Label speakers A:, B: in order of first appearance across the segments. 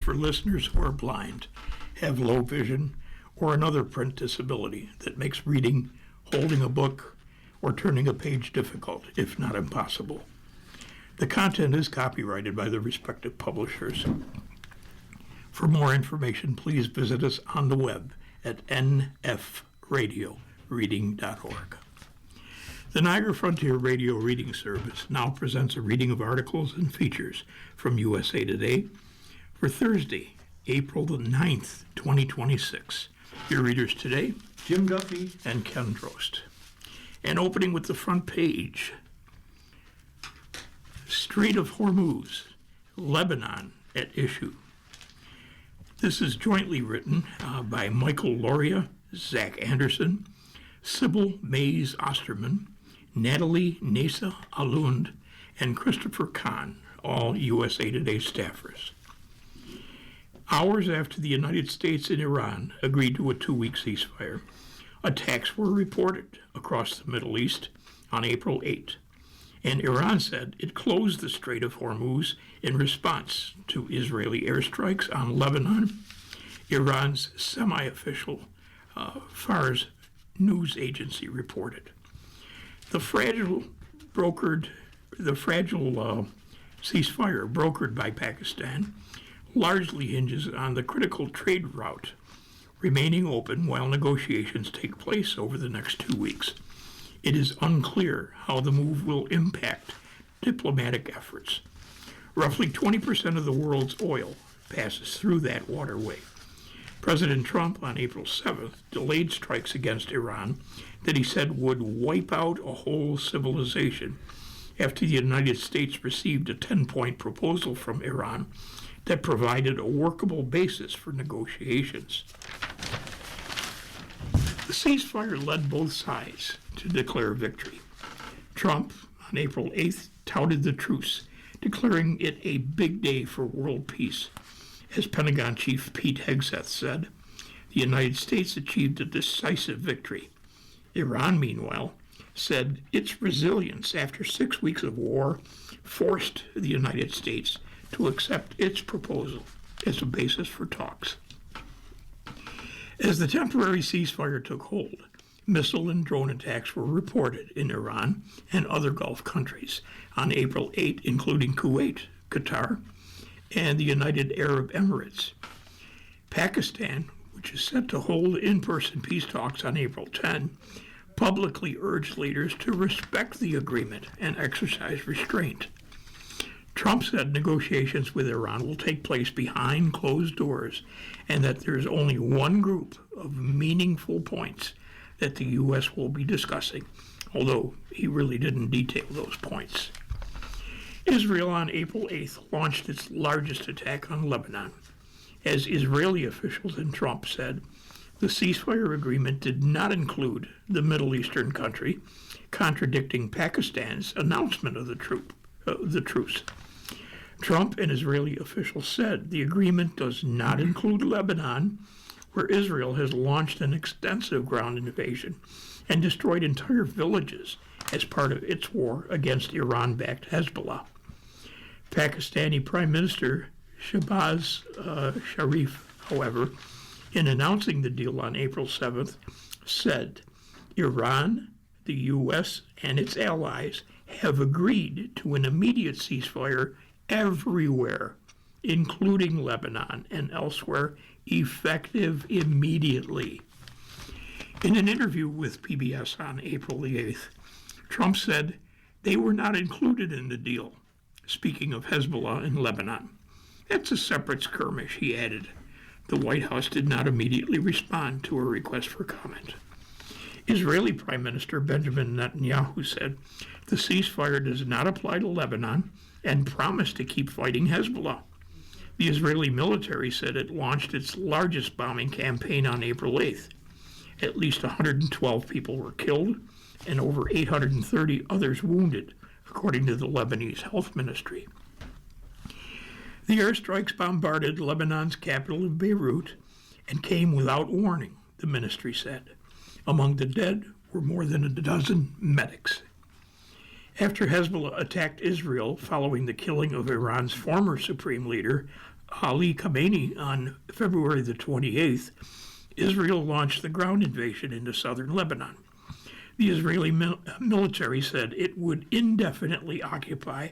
A: for listeners who are blind, have low vision, or another print disability that makes reading, holding a book, or turning a page difficult, if not impossible. The content is copyrighted by the respective publishers. For more information, please visit us on the web at nfradioreading.org. The Niagara Frontier Radio Reading Service now presents a reading of articles and features from USA Today for Thursday, April the 9th, 2026. Your readers today, Jim Duffy and Ken Drost. And opening with the front page, Strait of Hormuz, Lebanon at issue. This is jointly written by Michael Loria, Zach Anderson, Sybil Mays Osterman, Natalie Nesa Alund, and Christopher Kahn, all USA Today staffers. Hours after the United States and Iran agreed to a 2-week ceasefire, attacks were reported across the Middle East on April 8, and Iran said it closed the Strait of Hormuz in response to Israeli airstrikes on Lebanon. Iran's semi-official Fars news agency reported. The fragile ceasefire brokered by Pakistan largely hinges on the critical trade route remaining open while negotiations take place over the next 2 weeks. It is unclear how the move will impact diplomatic efforts. Roughly 20% of the world's oil passes through that waterway. President Trump on April 7th delayed strikes against Iran that he said would wipe out a whole civilization after the United States received a 10-point proposal from Iran that provided a workable basis for negotiations. The ceasefire led both sides to declare victory. Trump, on April 8th, touted the truce, declaring it a big day for world peace. As Pentagon Chief Pete Hegseth said, the United States achieved a decisive victory. Iran, meanwhile, said its resilience after 6 weeks of war forced the United States to accept its proposal as a basis for talks. As the temporary ceasefire took hold, missile and drone attacks were reported in Iran and other Gulf countries on April 8, including Kuwait, Qatar, and the United Arab Emirates. Pakistan, which is set to hold in-person peace talks on April 10, publicly urged leaders to respect the agreement and exercise restraint. Trump said negotiations with Iran will take place behind closed doors and that there is only one group of meaningful points that the U.S. will be discussing, although he really didn't detail those points. Israel on April 8th launched its largest attack on Lebanon. As Israeli officials and Trump said, the ceasefire agreement did not include the Middle Eastern country, contradicting Pakistan's announcement of the truce. Trump and Israeli officials said the agreement does not include Lebanon, where Israel has launched an extensive ground invasion and destroyed entire villages as part of its war against Iran-backed Hezbollah. Pakistani Prime Minister Shehbaz Sharif, however, in announcing the deal on April 7th, said Iran, the U.S., and its allies have agreed to an immediate ceasefire everywhere, including Lebanon and elsewhere, effective immediately. In an interview with PBS on April the 8th, Trump said they were not included in the deal, speaking of Hezbollah in Lebanon. That's a separate skirmish, he added. The White House did not immediately respond to a request for comment. Israeli Prime Minister Benjamin Netanyahu said the ceasefire does not apply to Lebanon and promised to keep fighting Hezbollah. The Israeli military said it launched its largest bombing campaign on April 8th. At least 112 people were killed and over 830 others wounded, according to the Lebanese Health Ministry. The airstrikes bombarded Lebanon's capital of Beirut and came without warning, the ministry said. Among the dead were more than a dozen medics. After Hezbollah attacked Israel following the killing of Iran's former supreme leader, Ali Khamenei on February the 28th, Israel launched the ground invasion into southern Lebanon. The Israeli military said it would indefinitely occupy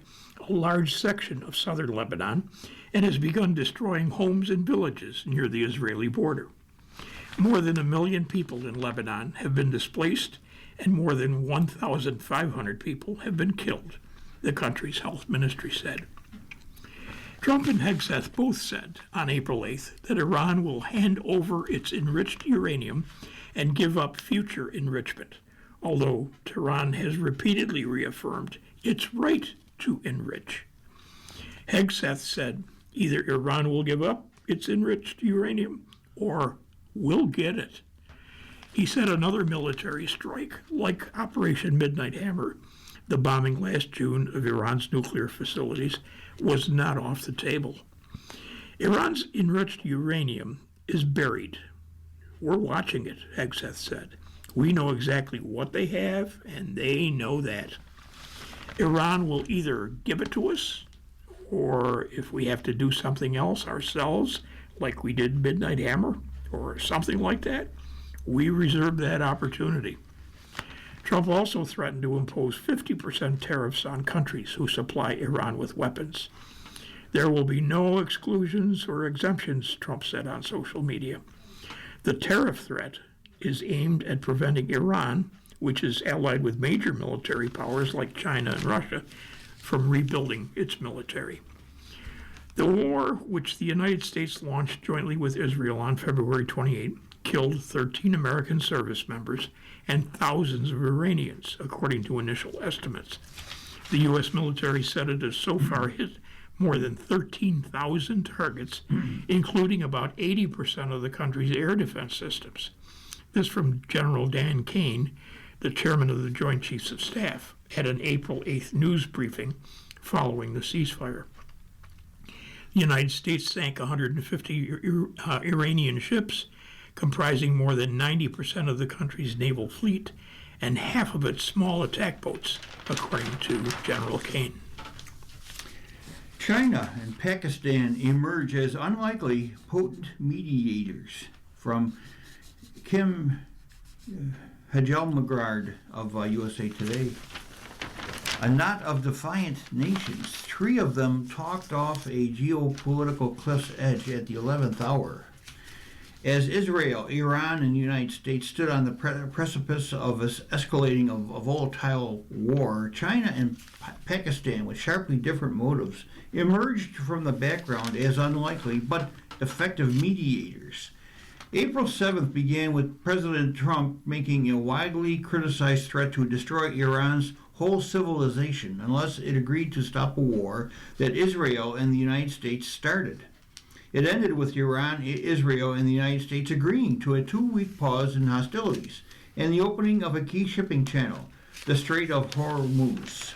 A: a large section of southern Lebanon and has begun destroying homes and villages near the Israeli border. More than 1 million people in Lebanon have been displaced and more than 1,500 people have been killed, the country's health ministry said. Trump and Hegseth both said on April 8th that Iran will hand over its enriched uranium and give up future enrichment, although Tehran has repeatedly reaffirmed its right to enrich. Hegseth said either Iran will give up its enriched uranium or we'll get it. He said another military strike, like Operation Midnight Hammer, the bombing last June of Iran's nuclear facilities, was not off the table. Iran's enriched uranium is buried. We're watching it, Hegseth said. We know exactly what they have, and they know that. Iran will either give it to us, or if we have to do something else ourselves, like we did Midnight Hammer, or something like that, we reserve that opportunity. Trump also threatened to impose 50% tariffs on countries who supply Iran with weapons. There will be no exclusions or exemptions, Trump said on social media. The tariff threat is aimed at preventing Iran, which is allied with major military powers like China and Russia, from rebuilding its military. The war, which the United States launched jointly with Israel on February 28, killed 13 American service members and thousands of Iranians, according to initial estimates. The U.S. military said it has so far hit more than 13,000 targets, including about 80% of the country's air defense systems. This from General Dan Kane, the chairman of the Joint Chiefs of Staff, at an April 8th news briefing following the ceasefire. The United States sank 150 Iranian ships, comprising more than 90% of the country's naval fleet and half of its small attack boats, according to General Kane.
B: China and Pakistan emerge as unlikely potent mediators, from Kim Hjalmagrad of USA Today. A knot of defiant nations, 3 of them talked off a geopolitical cliff's edge at the 11th hour. As Israel, Iran, and the United States stood on the precipice of escalating a volatile war, China and Pakistan, with sharply different motives, emerged from the background as unlikely but effective mediators. April 7th began with President Trump making a widely criticized threat to destroy Iran's whole civilization unless it agreed to stop a war that Israel and the United States started. It ended with Iran, Israel, and the United States agreeing to a 2-week pause in hostilities and the opening of a key shipping channel, the Strait of Hormuz.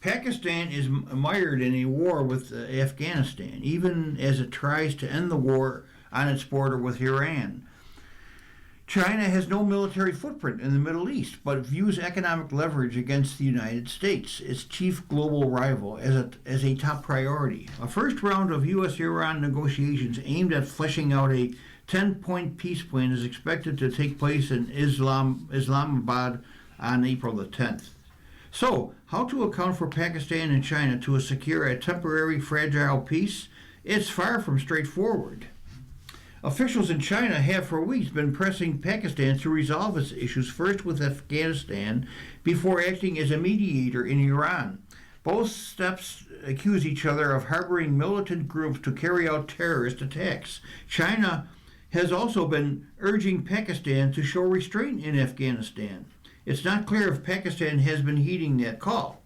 B: Pakistan is mired in a war with Afghanistan, even as it tries to end the war on its border with Iran. China has no military footprint in the Middle East, but views economic leverage against the United States, its chief global rival, as a top priority. A first round of U.S.-Iran negotiations aimed at fleshing out a 10-point peace plan is expected to take place in Islamabad on April the 10th. So, how to account for Pakistan and China to secure a temporary fragile peace? It's far from straightforward. Officials in China have for weeks been pressing Pakistan to resolve its issues, first with Afghanistan, before acting as a mediator in Iran. Both steps accuse each other of harboring militant groups to carry out terrorist attacks. China has also been urging Pakistan to show restraint in Afghanistan. It's not clear if Pakistan has been heeding that call.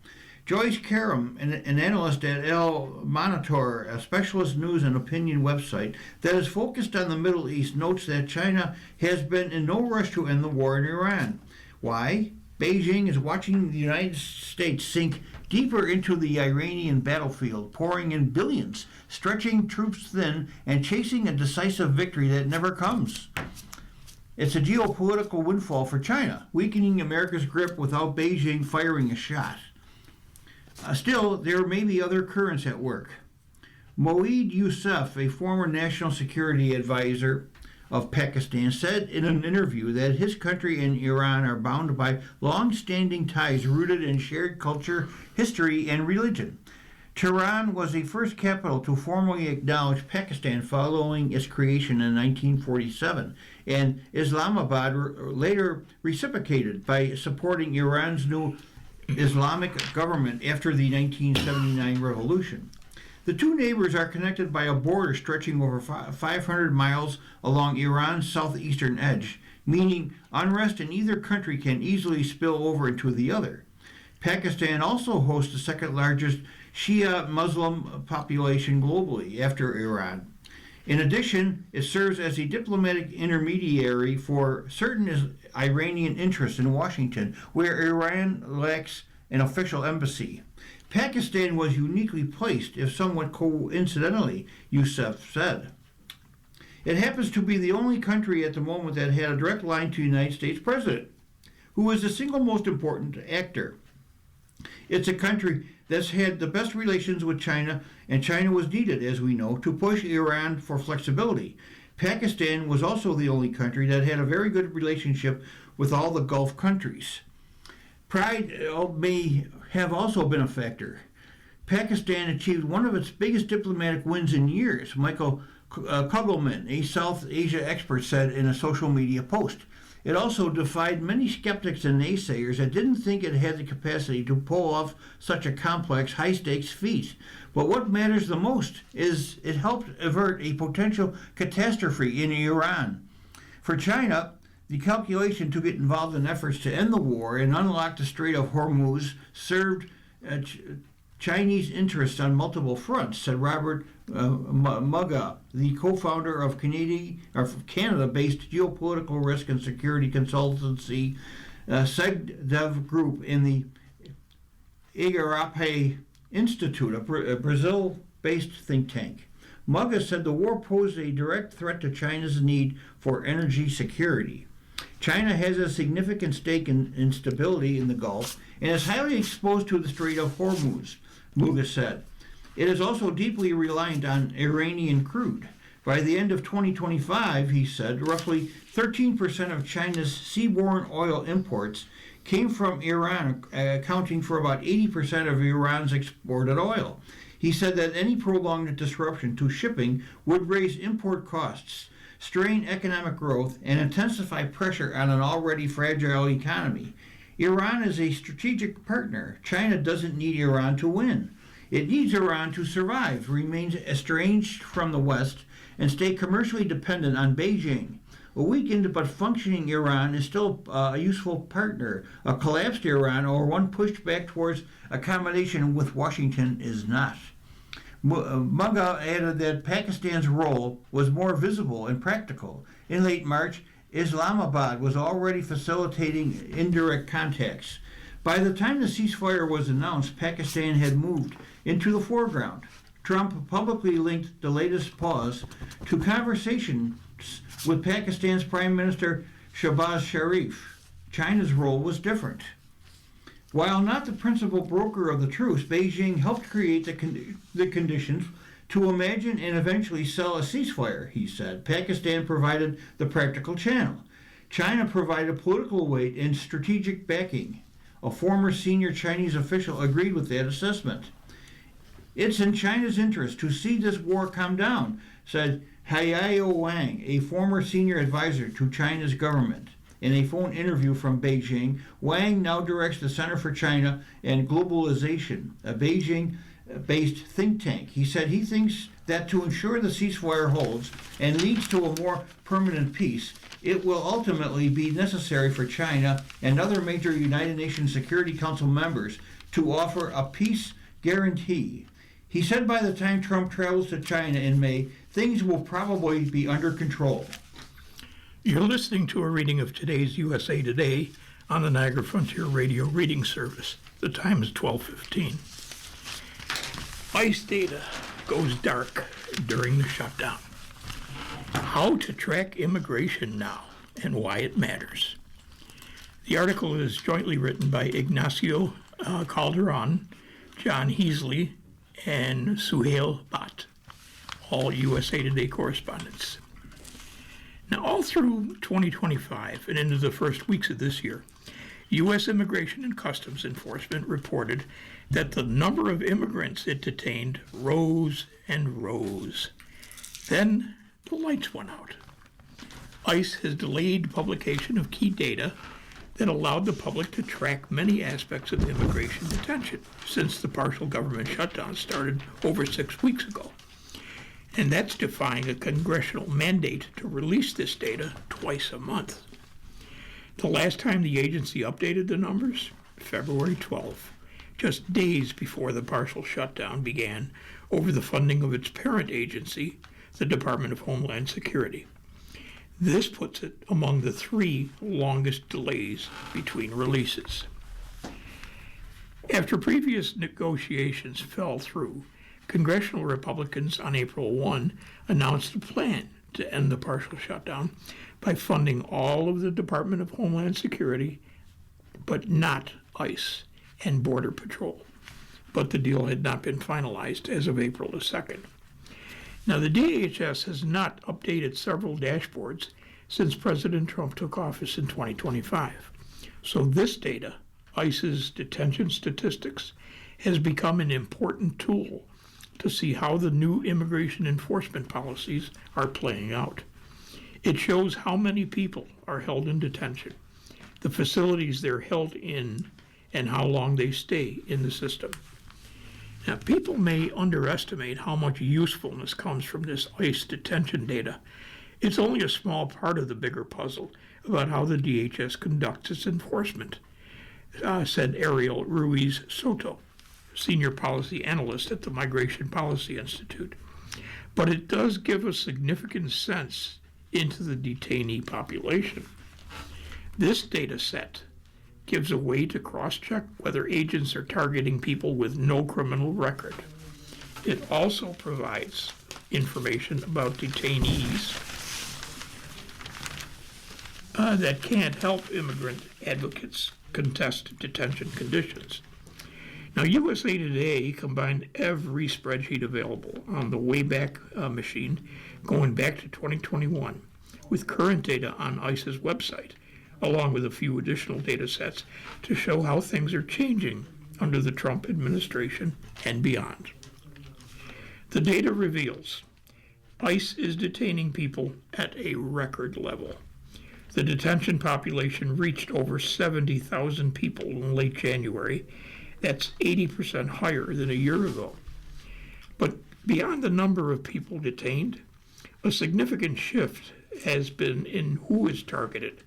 B: Joyce Karam, an analyst at El Monitor, a specialist news and opinion website that is focused on the Middle East, notes that China has been in no rush to end the war in Iran. Why? Beijing is watching the United States sink deeper into the Iranian battlefield, pouring in billions, stretching troops thin, and chasing a decisive victory that never comes. It's a geopolitical windfall for China, weakening America's grip without Beijing firing a shot. Still, there may be other currents at work. Moeed Yusuf, a former national security advisor of Pakistan, said in an interview that his country and Iran are bound by long-standing ties rooted in shared culture, history, and religion. Tehran was the first capital to formally acknowledge Pakistan following its creation in 1947, and Islamabad later reciprocated by supporting Iran's new Islamic government after the 1979 revolution. The two neighbors are connected by a border stretching over 500 miles along Iran's southeastern edge, meaning unrest in either country can easily spill over into the other. Pakistan also hosts the second largest Shia Muslim population globally after Iran. In addition, it serves as a diplomatic intermediary for certain Iranian interests in Washington, where Iran lacks an official embassy. Pakistan was uniquely placed, if somewhat coincidentally, Yusuf said. It happens to be the only country at the moment that had a direct line to the United States president, who is the single most important actor. It's a country that's had the best relations with China, and China was needed, as we know, to push Iran for flexibility. Pakistan was also the only country that had a very good relationship with all the Gulf countries. Pride may have also been a factor. Pakistan achieved one of its biggest diplomatic wins in years, Michael Kugelman, a South Asia expert, said in a social media post. It also defied many skeptics and naysayers that didn't think it had the capacity to pull off such a complex, high-stakes feat. But what matters the most is it helped avert a potential catastrophe in Iran. For China, the calculation to get involved in efforts to end the war and unlock the Strait of Hormuz served Chinese interests on multiple fronts, said Robert Mugga, the co-founder of Canada-based geopolitical risk and security consultancy SegDev Group in the Igarape Institute, a Brazil-based think tank. Mugga said the war posed a direct threat to China's need for energy security. China has a significant stake in instability in the Gulf and is highly exposed to the Strait of Hormuz, Mugga said. It is also deeply reliant on Iranian crude. By the end of 2025, he said, roughly 13% of China's seaborne oil imports came from Iran, accounting for about 80% of Iran's exported oil. He said that any prolonged disruption to shipping would raise import costs, strain economic growth, and intensify pressure on an already fragile economy. Iran is a strategic partner. China doesn't need Iran to win. It needs Iran to survive, remain estranged from the West, and stay commercially dependent on Beijing. A weakened but functioning Iran is still a useful partner. A collapsed Iran or one pushed back towards accommodation with Washington is not. Mugga added that Pakistan's role was more visible and practical. In late March, Islamabad was already facilitating indirect contacts. By the time the ceasefire was announced, Pakistan had moved into the foreground. Trump publicly linked the latest pause to conversations with Pakistan's Prime Minister Shehbaz Sharif. China's role was different. While not the principal broker of the truce, Beijing helped create the conditions to imagine and eventually sell a ceasefire, he said. Pakistan provided the practical channel. China provided political weight and strategic backing. A former senior Chinese official agreed with that assessment. It's in China's interest to see this war come down, said Haiyao Wang, a former senior advisor to China's government. In a phone interview from Beijing, Wang now directs the Center for China and Globalization, a Beijing-based think tank. He said he thinks that to ensure the ceasefire holds and leads to a more permanent peace, it will ultimately be necessary for China and other major United Nations Security Council members to offer a peace guarantee. He said by the time Trump travels to China in May, things will probably be under control.
A: You're listening to a reading of today's USA Today on the Niagara Frontier Radio Reading Service. The time is 12:15. ICE data goes dark during the shutdown. How to track immigration now and why it matters. The article is jointly written by Ignacio Calderon, John Heasley, and Suhail Bhatt, all USA Today correspondents. Now, all through 2025 and into the first weeks of this year, U.S. Immigration and Customs Enforcement reported that the number of immigrants it detained rose and rose. Then the lights went out. ICE has delayed publication of key data that allowed the public to track many aspects of immigration detention since the partial government shutdown started over 6 weeks ago. And that's defying a congressional mandate to release this data twice a month. The last time the agency updated the numbers, February 12th, just days before the partial shutdown began over the funding of its parent agency, the Department of Homeland Security. This puts it among the 3 longest delays between releases. After previous negotiations fell through, congressional Republicans on April 1 announced a plan to end the partial shutdown by funding all of the Department of Homeland Security, but not ICE and Border Patrol. But the deal had not been finalized as of April the 2nd. Now, the DHS has not updated several dashboards since President Trump took office in 2025. So this data, ICE's detention statistics, has become an important tool to see how the new immigration enforcement policies are playing out. It shows how many people are held in detention, the facilities they're held in, and how long they stay in the system. Now, people may underestimate how much usefulness comes from this ICE detention data. It's only a small part of the bigger puzzle about how the DHS conducts its enforcement, said Ariel Ruiz Soto, senior policy analyst at the Migration Policy Institute. But it does give a significant sense into the detainee population. This data set gives a way to cross-check whether agents are targeting people with no criminal record. It also provides information about detainees that can't help immigrant advocates contest detention conditions. Now, USA Today combined every spreadsheet available on the Wayback Machine going back to 2021 with current data on ICE's website, along with a few additional data sets to show how things are changing under the Trump administration and beyond. The data reveals ICE is detaining people at a record level. The detention population reached over 70,000 people in late January. That's 80% higher than a year ago. But beyond the number of people detained, a significant shift has been in who is targeted.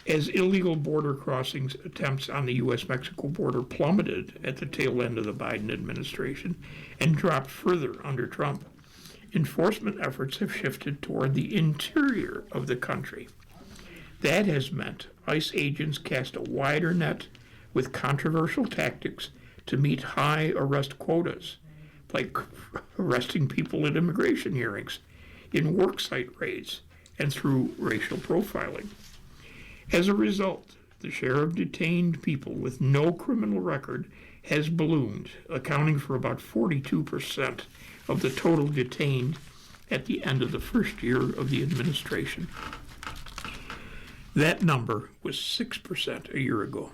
A: As illegal border crossings attempts on the U.S.-Mexico border plummeted at the tail end of the Biden administration and dropped further under Trump, enforcement efforts have shifted toward the interior of the country. That has meant ICE agents cast a wider net with controversial tactics to meet high arrest quotas, like arresting people at immigration hearings, in worksite raids, and through racial profiling. As a result, the share of detained people with no criminal record has ballooned, accounting for about 42% of the total detained at the end of the first year of the administration. That number was 6% a year ago.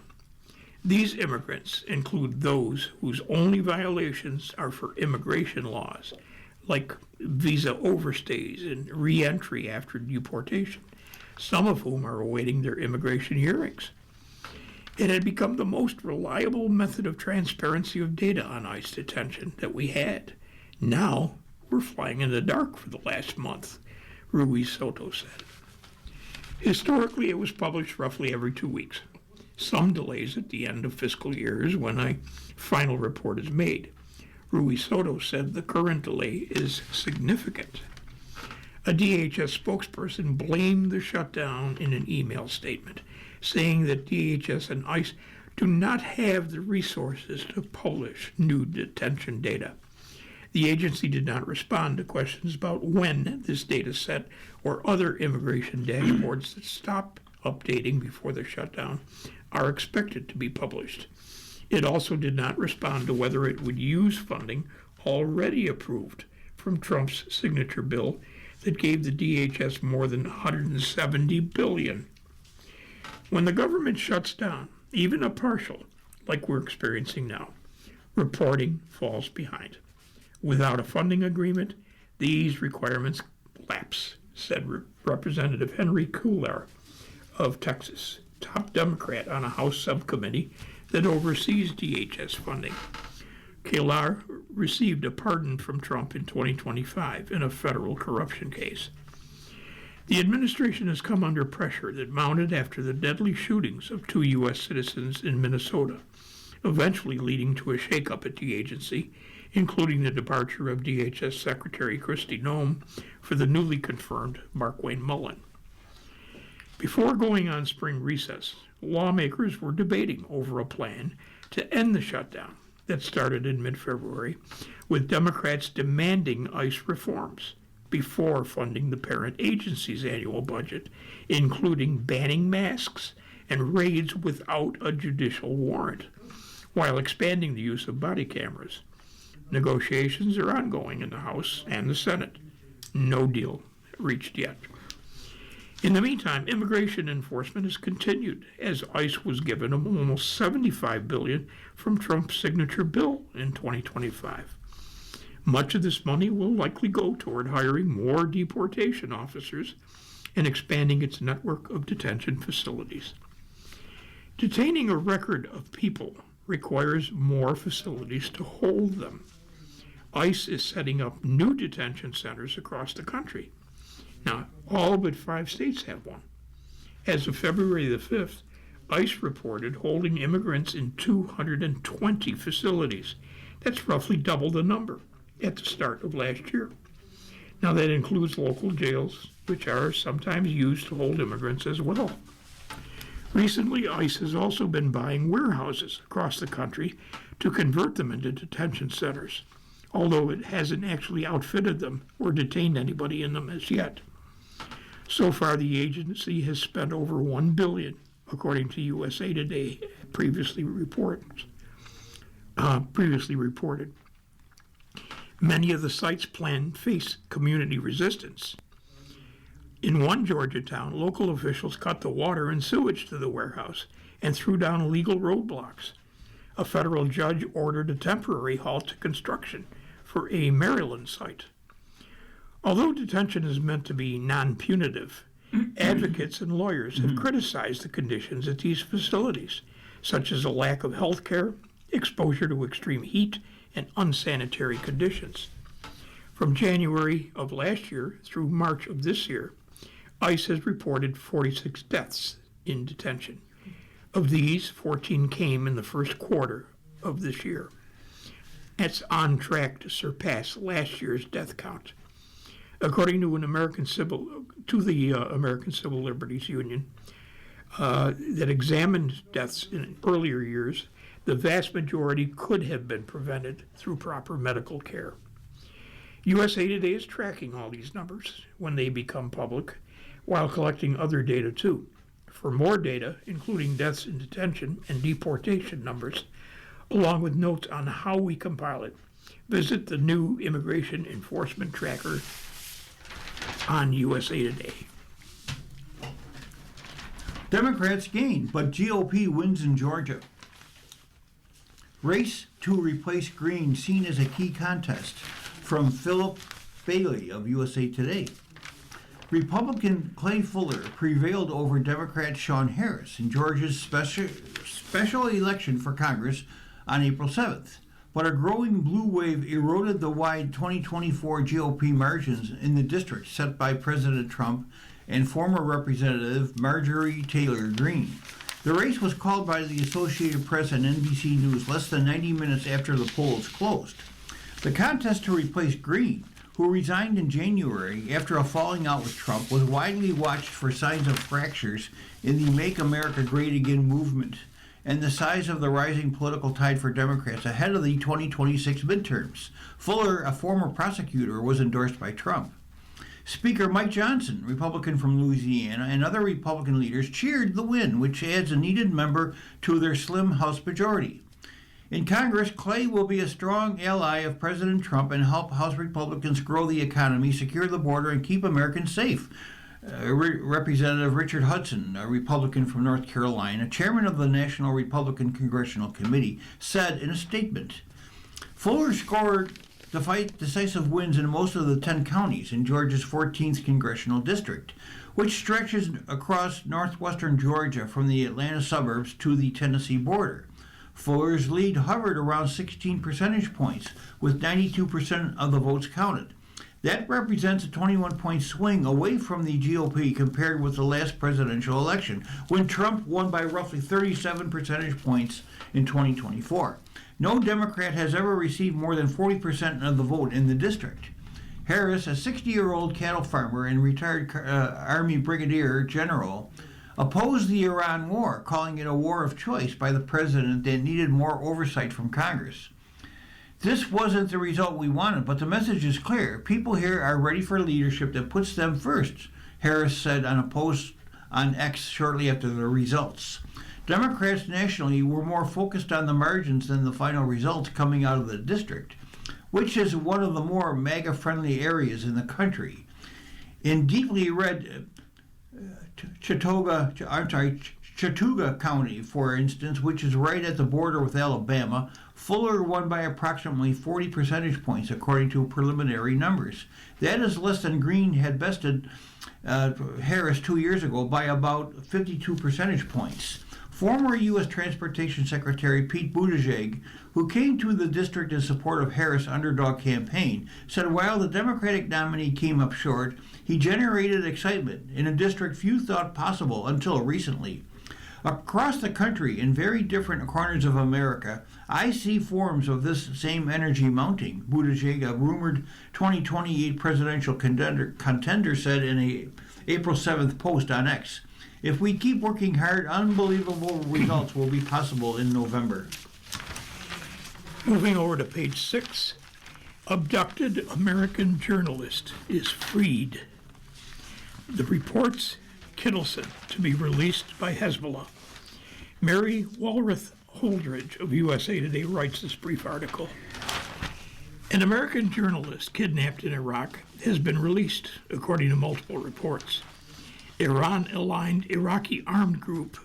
A: These immigrants include those whose only violations are for immigration laws, like visa overstays and re-entry after deportation, some of whom are awaiting their immigration hearings. It had become the most reliable method of transparency of data on ICE detention that we had. Now, we're flying in the dark for the last month, Ruiz Soto said. Historically, it was published roughly every 2 weeks. Some delays at the end of fiscal years when a final report is made. Ruiz Soto said the current delay is significant. A DHS spokesperson blamed the shutdown in an email statement, saying that DHS and ICE do not have the resources to publish new detention data. The agency did not respond to questions about when this data set or other immigration dashboards that stop updating before the shutdown are expected to be published. It also did not respond to whether it would use funding already approved from Trump's signature bill that gave the DHS more than $170 billion. When the government shuts down, even a partial, like we're experiencing now, reporting falls behind. Without a funding agreement, these requirements lapse, said Representative Henry Cuellar of Texas, top Democrat on a House subcommittee that oversees DHS funding. Cuellar received a pardon from Trump in 2025 in a federal corruption case. The administration has come under pressure that mounted after the deadly shootings of 2 U.S. citizens in Minnesota, eventually leading to a shakeup at the agency, including the departure of DHS Secretary Kristi Noem for the newly confirmed Markwayne Mullin. Before going on spring recess, lawmakers were debating over a plan to end the shutdown that started in mid-February, with Democrats demanding ICE reforms before funding the parent agency's annual budget, including banning masks and raids without a judicial warrant, while expanding the use of body cameras. Negotiations are ongoing in the House and the Senate. No deal reached yet. In the meantime, immigration enforcement has continued as ICE was given almost $75 billion from Trump's signature bill in 2025. Much of this money will likely go toward hiring more deportation officers and expanding its network of detention facilities. Detaining a record of people requires more facilities to hold them. ICE is setting up new detention centers across the country. Now, all but 5 states have one. As of February the 5th, ICE reported holding immigrants in 220 facilities. That's roughly double the number at the start of last year. Now, that includes local jails, which are sometimes used to hold immigrants as well. Recently, ICE has also been buying warehouses across the country to convert them into detention centers, although it hasn't actually outfitted them or detained anybody in them as yet. So far, the agency has spent over $1 billion, according to USA Today previously reported. Many of the sites planned face community resistance. In one Georgia town, local officials cut the water and sewage to the warehouse and threw down illegal roadblocks. A federal judge ordered a temporary halt to construction for a Maryland site. Although detention is meant to be non-punitive, advocates and lawyers have criticized the conditions at these facilities, such as a lack of health care, exposure to extreme heat, and unsanitary conditions. From January of last year through March of this year, ICE has reported 46 deaths in detention. Of these, 14 came in the first quarter of this year. That's on track to surpass last year's death count. According to the American Civil Liberties Union, that examined deaths in earlier years, the vast majority could have been prevented through proper medical care. USA Today is tracking all these numbers when they become public, while collecting other data too. For more data, including deaths in detention and deportation numbers, along with notes on how we compile it, visit the new Immigration Enforcement Tracker on USA Today.
B: Democrats gain, but GOP wins in Georgia. Race to replace Green seen as a key contest, from Philip Bailey of USA Today. Republican Clay Fuller prevailed over Democrat Sean Harris in Georgia's special election for Congress on April 7th. But a growing blue wave eroded the wide 2024 GOP margins in the district set by President Trump and former Representative Marjorie Taylor Greene. The race was called by the Associated Press and NBC News less than 90 minutes after the polls closed. The contest to replace Greene, who resigned in January after a falling out with Trump, was widely watched for signs of fractures in the Make America Great Again movement and the size of the rising political tide for Democrats ahead of the 2026 midterms. Fuller, a former prosecutor, was endorsed by Trump. Speaker Mike Johnson, Republican from Louisiana, and other Republican leaders cheered the win, which adds a needed member to their slim House majority. In Congress, Clay will be a strong ally of President Trump and help House Republicans grow the economy, secure the border, and keep Americans safe. Representative Richard Hudson, a Republican from North Carolina, chairman of the National Republican Congressional Committee, said in a statement, Fuller scored decisive wins in most of the 10 counties in Georgia's 14th congressional district, which stretches across northwestern Georgia from the Atlanta suburbs to the Tennessee border. Fuller's lead hovered around 16 percentage points, with 92% of the votes counted. That represents a 21-point swing away from the GOP compared with the last presidential election, when Trump won by roughly 37 percentage points in 2024. No Democrat has ever received more than 40% of the vote in the district. Harris, a 60-year-old cattle farmer and retired Army brigadier general, opposed the Iran war, calling it a war of choice by the president that needed more oversight from Congress. This wasn't the result we wanted, but the message is clear. People here are ready for leadership that puts them first, Harris said on a post on X shortly after the results. Democrats nationally were more focused on the margins than the final results coming out of the district, which is one of the more MAGA-friendly areas in the country. In deeply red Chattooga County, for instance, which is right at the border with Alabama, Fuller won by approximately 40 percentage points, according to preliminary numbers. That is less than Green had bested Harris 2 years ago by about 52 percentage points. Former U.S. Transportation Secretary Pete Buttigieg, who came to the district in support of Harris' underdog campaign, said while the Democratic nominee came up short, he generated excitement in a district few thought possible until recently. Across the country, in very different corners of America, I see forms of this same energy mounting, Buttigieg, a rumored 2028 presidential contender, said in an April 7th post on X. If we keep working hard, unbelievable results will be possible in November.
A: Moving over to page 6, abducted American journalist is freed. The reports Kittleson to be released by Hezbollah. Mary Walrath Holdridge of USA Today writes this brief article. An American journalist kidnapped in Iraq has been released, according to multiple reports. Iran-aligned Iraqi armed group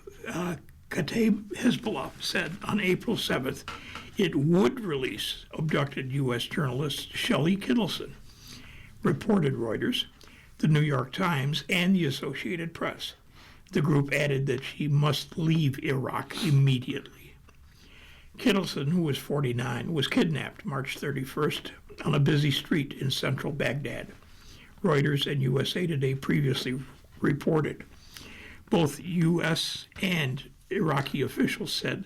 A: Kataib Hezbollah said on April 7th it would release abducted U.S. journalist Shelley Kittleson, reported Reuters, the New York Times, and the Associated Press. The group added that she must leave Iraq immediately. Kittleson, who was 49, was kidnapped March 31st on a busy street in central Baghdad. Reuters and USA Today previously reported. Both U.S. and Iraqi officials said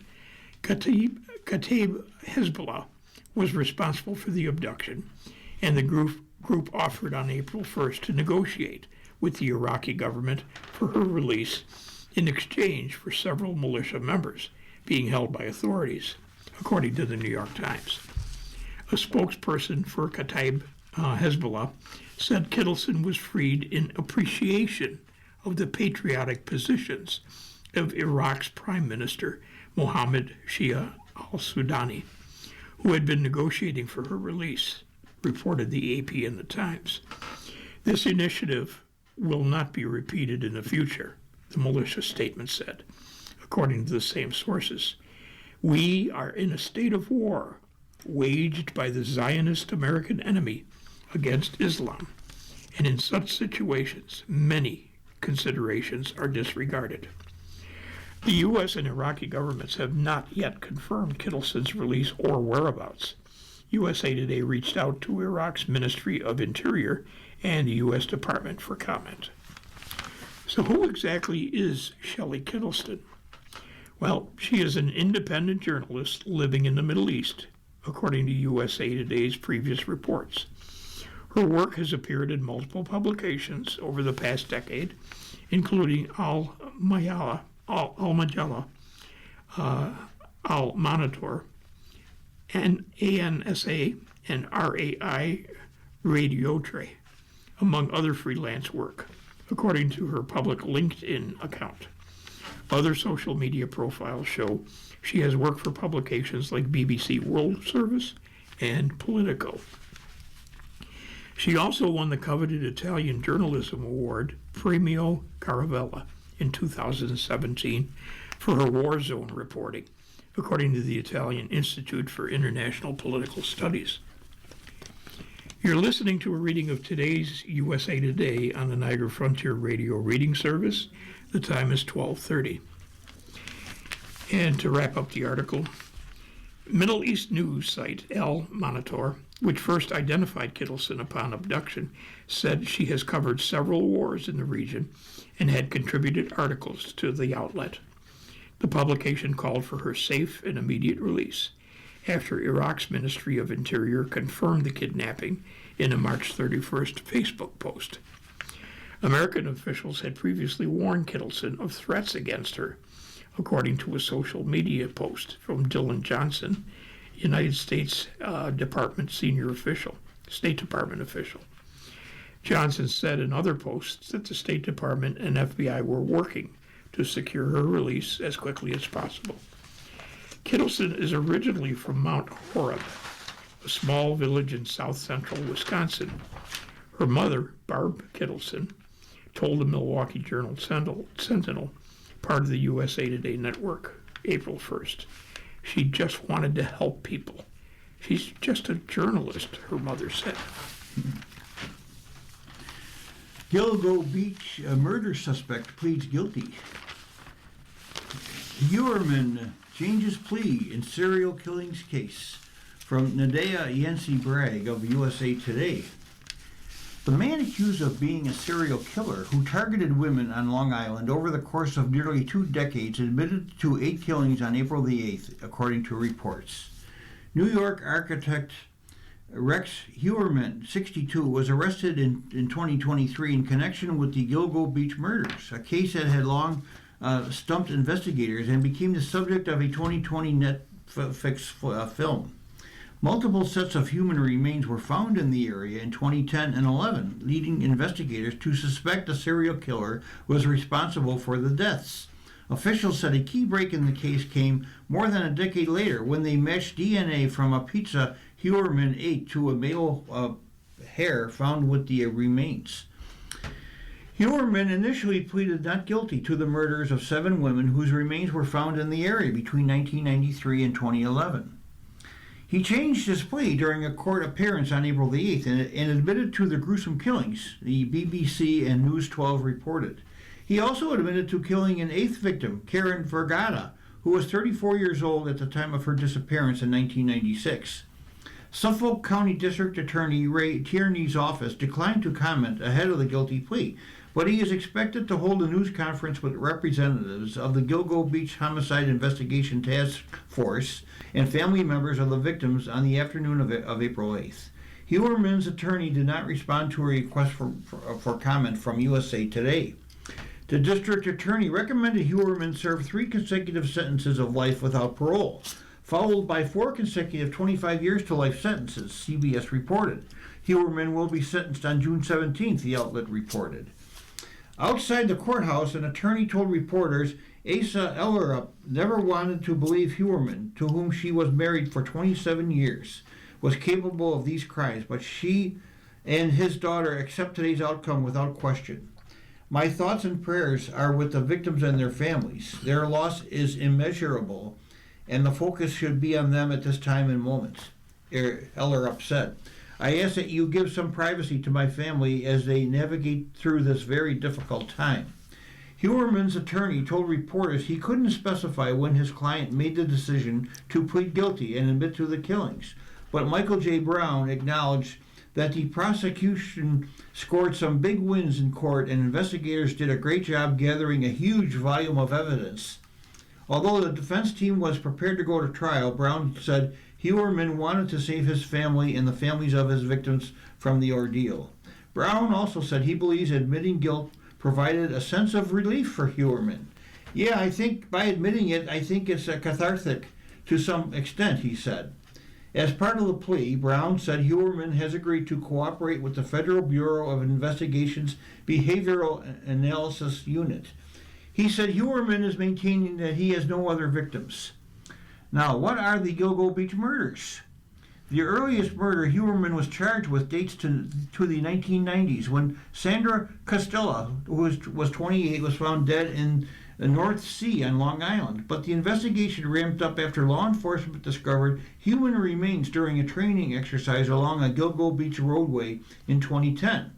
A: Kataib Hezbollah was responsible for the abduction, and the group offered on April 1st to negotiate with the Iraqi government for her release in exchange for several militia members being held by authorities, according to the New York Times. A spokesperson for Kataib Hezbollah said Kittleson was freed in appreciation of the patriotic positions of Iraq's Prime Minister Mohammed Shia al-Sudani, who had been negotiating for her release, reported the AP and the Times. This initiative will not be repeated in the future, the militia statement said, according to the same sources. We are in a state of war waged by the Zionist American enemy against Islam, and in such situations, many considerations are disregarded. The U.S. and Iraqi governments have not yet confirmed Kittleson's release or whereabouts. USA Today reached out to Iraq's Ministry of Interior and the U.S. Department for comment. So who exactly is Shelley Kittleson? Well, she is an independent journalist living in the Middle East, according to USA Today's previous reports. Her work has appeared in multiple publications over the past decade, including Al-Majalla, Al-Monitor, and ANSA and RAI Radiotre, among other freelance work, according to her public LinkedIn account. Other social media profiles show she has worked for publications like BBC World Service and Politico. She also won the coveted Italian Journalism Award, Premio Caravella, in 2017 for her war zone reporting, according to the Italian Institute for International Political Studies. You're listening to a reading of today's USA Today on the Niagara Frontier Radio reading service. The time is 12:30. And to wrap up the article, Middle East news site Al Monitor, which first identified Kittleson upon abduction, said she has covered several wars in the region and had contributed articles to the outlet. The publication called for her safe and immediate release after Iraq's Ministry of Interior confirmed the kidnapping in a March 31st Facebook post. American officials had previously warned Kittleson of threats against her, according to a social media post from Dylan Johnson, United States State Department official. Johnson said in other posts that the State Department and FBI were working to secure her release as quickly as possible. Kittleson is originally from Mount Horeb, a small village in south-central Wisconsin. Her mother, Barb Kittleson, told the Milwaukee Journal Sentinel, part of the USA Today network, April 1st. She just wanted to help people. She's just a journalist, her mother said.
B: Gilgo Beach murder suspect pleads guilty. Huerman changes plea in serial killings case. From Nadea Yancey Bragg of USA Today. The man accused of being a serial killer who targeted women on Long Island over the course of nearly 2 decades admitted to 8 killings on April the 8th, according to reports. New York architect Rex Huerman, 62, was arrested in 2023 in connection with the Gilgo Beach murders, a case that had long stumped investigators and became the subject of a 2020 Netflix film. Multiple sets of human remains were found in the area in 2010 and 11, leading investigators to suspect a serial killer was responsible for the deaths. Officials said a key break in the case came more than a decade later when they matched DNA from a pizza Huerman ate to a male hair found with the remains. Huerman initially pleaded not guilty to the murders of 7 women whose remains were found in the area between 1993 and 2011. He changed his plea during a court appearance on April the 8th and admitted to the gruesome killings, the BBC and News 12 reported. He also admitted to killing an 8th victim, Karen Vergata, who was 34 years old at the time of her disappearance in 1996. Suffolk County District Attorney Ray Tierney's office declined to comment ahead of the guilty plea, but he is expected to hold a news conference with representatives of the Gilgo Beach Homicide Investigation Task Force and family members of the victims on the afternoon of April 8th. Huerman's attorney did not respond to a request for comment from USA Today. The district attorney recommended Huerman serve 3 consecutive sentences of life without parole, followed by 4 consecutive 25 years to life sentences, CBS reported. Huerman will be sentenced on June 17th, the outlet reported. Outside the courthouse, an attorney told reporters Asa Ellerup never wanted to believe Huerman, to whom she was married for 27 years, was capable of these crimes, but she and his daughter accept today's outcome without question. My thoughts and prayers are with the victims and their families. Their loss is immeasurable, and the focus should be on them at this time and moment, Ellerup said. I ask that you give some privacy to my family as they navigate through this very difficult time. Huerman's attorney told reporters he couldn't specify when his client made the decision to plead guilty and admit to the killings, but Michael J. Brown acknowledged that the prosecution scored some big wins in court and investigators did a great job gathering a huge volume of evidence. Although the defense team was prepared to go to trial, Brown said Huerman wanted to save his family and the families of his victims from the ordeal. Brown also said he believes admitting guilt provided a sense of relief for Huerman. Yeah, I think by admitting it, I think it's cathartic to some extent, he said. As part of the plea, Brown said Huerman has agreed to cooperate with the Federal Bureau of Investigation's Behavioral Analysis Unit. He said Huerman is maintaining that he has no other victims. Now, what are the Gilgo Beach murders? The earliest murder Huerman was charged with dates to the 1990s when Sandra Costello, who was 28, was found dead in the North Sea on Long Island. But the investigation ramped up after law enforcement discovered human remains during a training exercise along a Gilgo Beach roadway in 2010.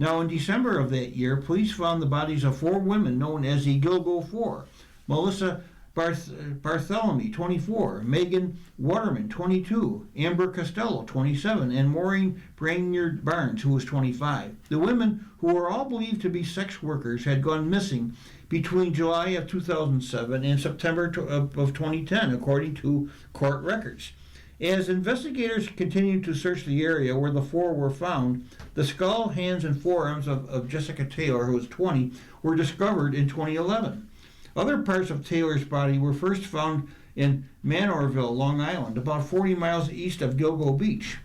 B: Now, in December of that year, police found the bodies of 4 women known as the Gilgo Four: Melissa Bartholomew, 24, Megan Waterman, 22, Amber Costello, 27, and Maureen Brainerd Barnes, who was 25. The women, who were all believed to be sex workers, had gone missing between July of 2007 and September of 2010, according to court records. As investigators continued to search the area where the 4 were found, the skull, hands, and forearms of Jessica Taylor, who was 20, were discovered in 2011. Other parts of Taylor's body were first found in Manorville, Long Island, about 40 miles east of Gilgo Beach.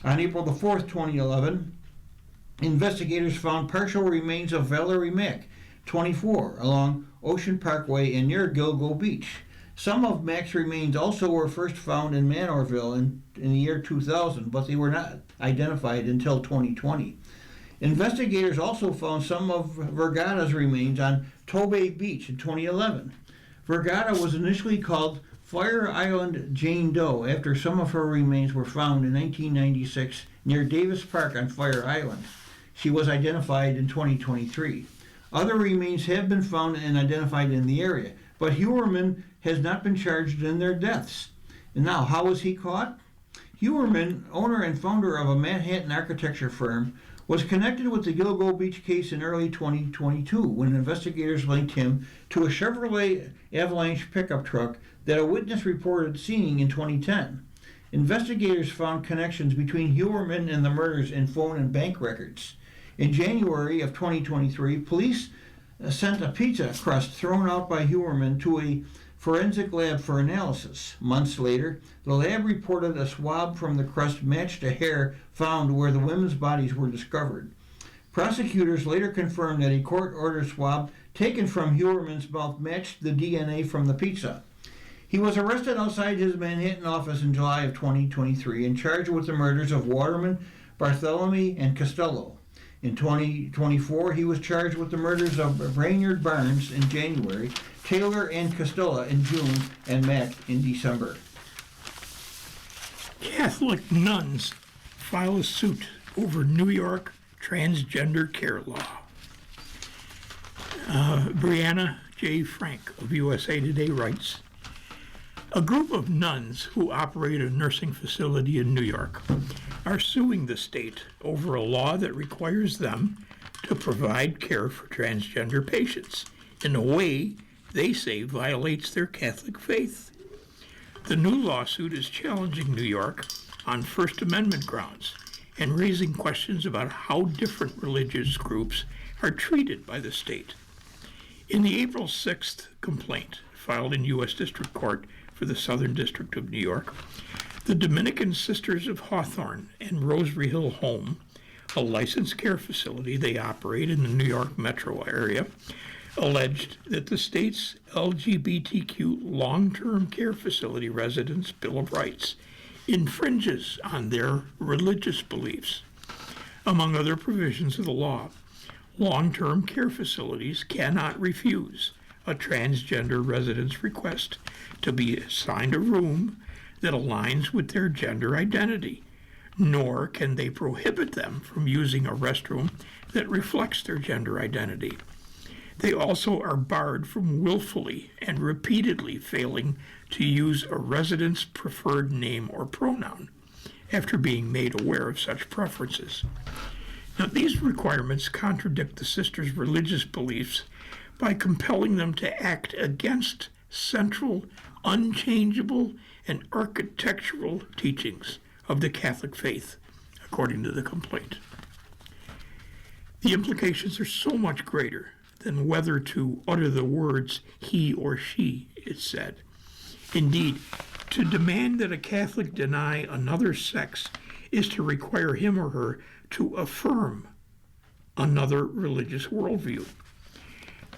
B: On April the 4th, 2011, investigators found partial remains of Valerie Mack, 24, along Ocean Parkway and near Gilgo Beach. Some of Mack's remains also were first found in Manorville in the year 2000, but they were not identified until 2020. Investigators also found some of Vergata's remains on Tobay Beach in 2011. Vergata was initially called Fire Island Jane Doe after some of her remains were found in 1996 near Davis Park on Fire Island. She was identified in 2023. Other remains have been found and identified in the area, but Huerman has not been charged in their deaths. And now, how was he caught? Huerman, owner and founder of a Manhattan architecture firm, was connected with the Gilgo Beach case in early 2022 when investigators linked him to a Chevrolet Avalanche pickup truck that a witness reported seeing in 2010. Investigators found connections between Huerman and the murders in phone and bank records. In January of 2023, police sent a pizza crust thrown out by Huerman to a forensic lab for analysis. Months later, the lab reported a swab from the crust matched a hair found where the women's bodies were discovered. Prosecutors later confirmed that a court-ordered swab taken from Huerman's mouth matched the DNA from the pizza. He was arrested outside his Manhattan office in July of 2023 and charged with the murders of Waterman, Bartholomew, and Costello. In 2024, he was charged with the murders of Brainerd Barnes in January, Taylor and Costello in June, and Mack in December.
A: Catholic nuns file a suit over New York transgender care law. Brianna J. Frank of USA Today writes, a group of nuns who operate a nursing facility in New York are suing the state over a law that requires them to provide care for transgender patients in a way they say violates their Catholic faith. The new lawsuit is challenging New York on First Amendment grounds and raising questions about how different religious groups are treated by the state. In the April 6th complaint filed in U.S. District Court for the Southern District of New York, the Dominican Sisters of Hawthorne and Rosary Hill Home, a licensed care facility they operate in the New York metro area, alleged that the state's LGBTQ long-term care facility residents' Bill of Rights infringes on their religious beliefs. Among other provisions of the law, long-term care facilities cannot refuse a transgender resident's request to be assigned a room that aligns with their gender identity, nor can they prohibit them from using a restroom that reflects their gender identity. They also are barred from willfully and repeatedly failing to use a resident's preferred name or pronoun after being made aware of such preferences. Now, these requirements contradict the sisters' religious beliefs by compelling them to act against central, unchangeable, and architectural teachings of the Catholic faith, according to the complaint. The implications are so much greater than whether to utter the words he or she, it said. Indeed, to demand that a Catholic deny another sex is to require him or her to affirm another religious worldview.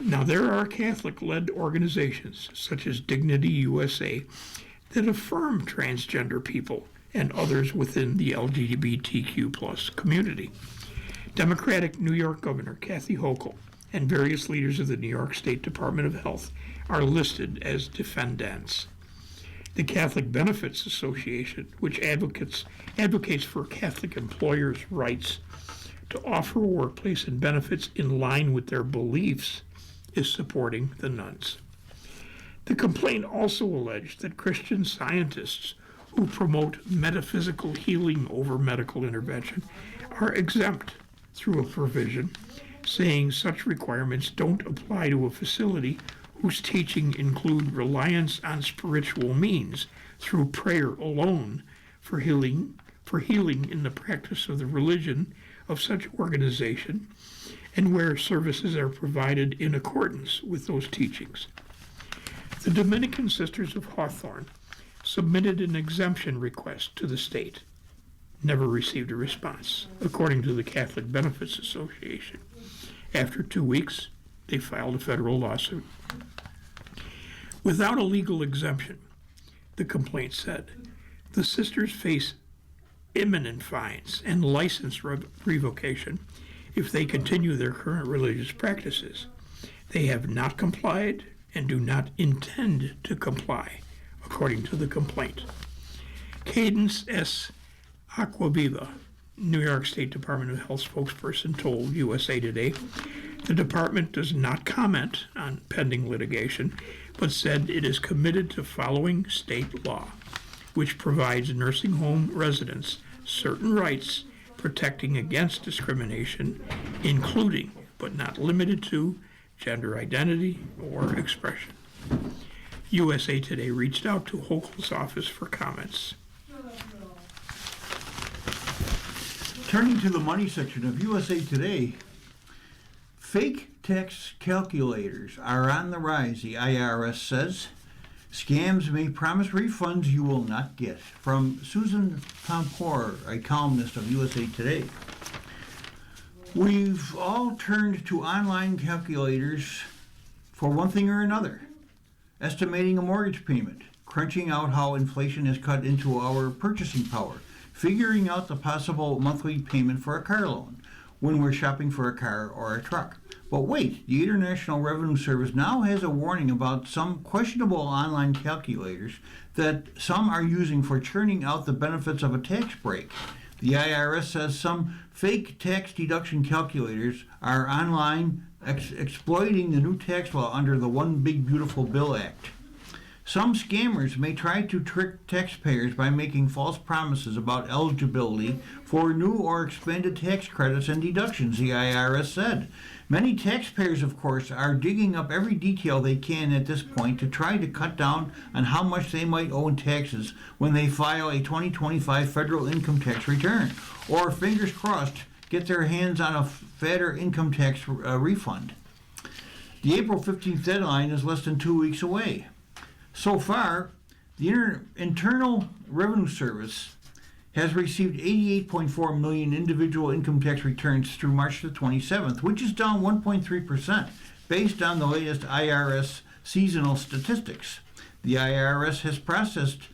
A: Now, there are Catholic-led organizations, such as Dignity USA, that affirm transgender people and others within the LGBTQ plus community. Democratic New York Governor Kathy Hochul and various leaders of the New York State Department of Health are listed as defendants. The Catholic Benefits Association, which advocates for Catholic employers' rights to offer a workplace and benefits in line with their beliefs, is supporting the nuns. The complaint also alleged that Christian scientists who promote metaphysical healing over medical intervention are exempt through a provision saying such requirements don't apply to a facility whose teaching include reliance on spiritual means through prayer alone for healing in the practice of the religion of such organization, and where services are provided in accordance with those teachings. The Dominican Sisters of Hawthorne submitted an exemption request to the state, never received a response, according to the Catholic Benefits Association. After 2 weeks, they filed a federal lawsuit. Without a legal exemption, the complaint said, the sisters face imminent fines and license revocation if they continue their current religious practices. They have not complied and do not intend to comply, according to the complaint. Cadence S. Aquaviva, New York State Department of Health spokesperson, told USA Today the department does not comment on pending litigation, but said it is committed to following state law, which provides nursing home residents certain rights protecting against discrimination, including, but not limited to, gender identity or expression. USA Today reached out to Hochul's office for comments.
B: Turning to the money section of USA Today, fake tax calculators are on the rise, the IRS says. Scams may promise refunds you will not get. From Susan Pompour, a columnist of USA Today. We've all turned to online calculators for one thing or another. Estimating a mortgage payment, crunching out how inflation has cut into our purchasing power, figuring out the possible monthly payment for a car loan when we're shopping for a car or a truck. But wait, the International Revenue Service now has a warning about some questionable online calculators that some are using for churning out the benefits of a tax break. The IRS says some fake tax deduction calculators are online exploiting the new tax law under the One Big Beautiful Bill Act. Some scammers may try to trick taxpayers by making false promises about eligibility for new or expanded tax credits and deductions, the IRS said. Many taxpayers, of course, are digging up every detail they can at this point to try to cut down on how much they might owe in taxes when they file a 2025 federal income tax return, or, fingers crossed, get their hands on a fatter income tax refund. The April 15th deadline is less than 2 weeks away. So far, the Internal Revenue Service has received 88.4 million individual income tax returns through March the 27th, which is down 1.3%, based on the latest IRS seasonal statistics. The IRS has processed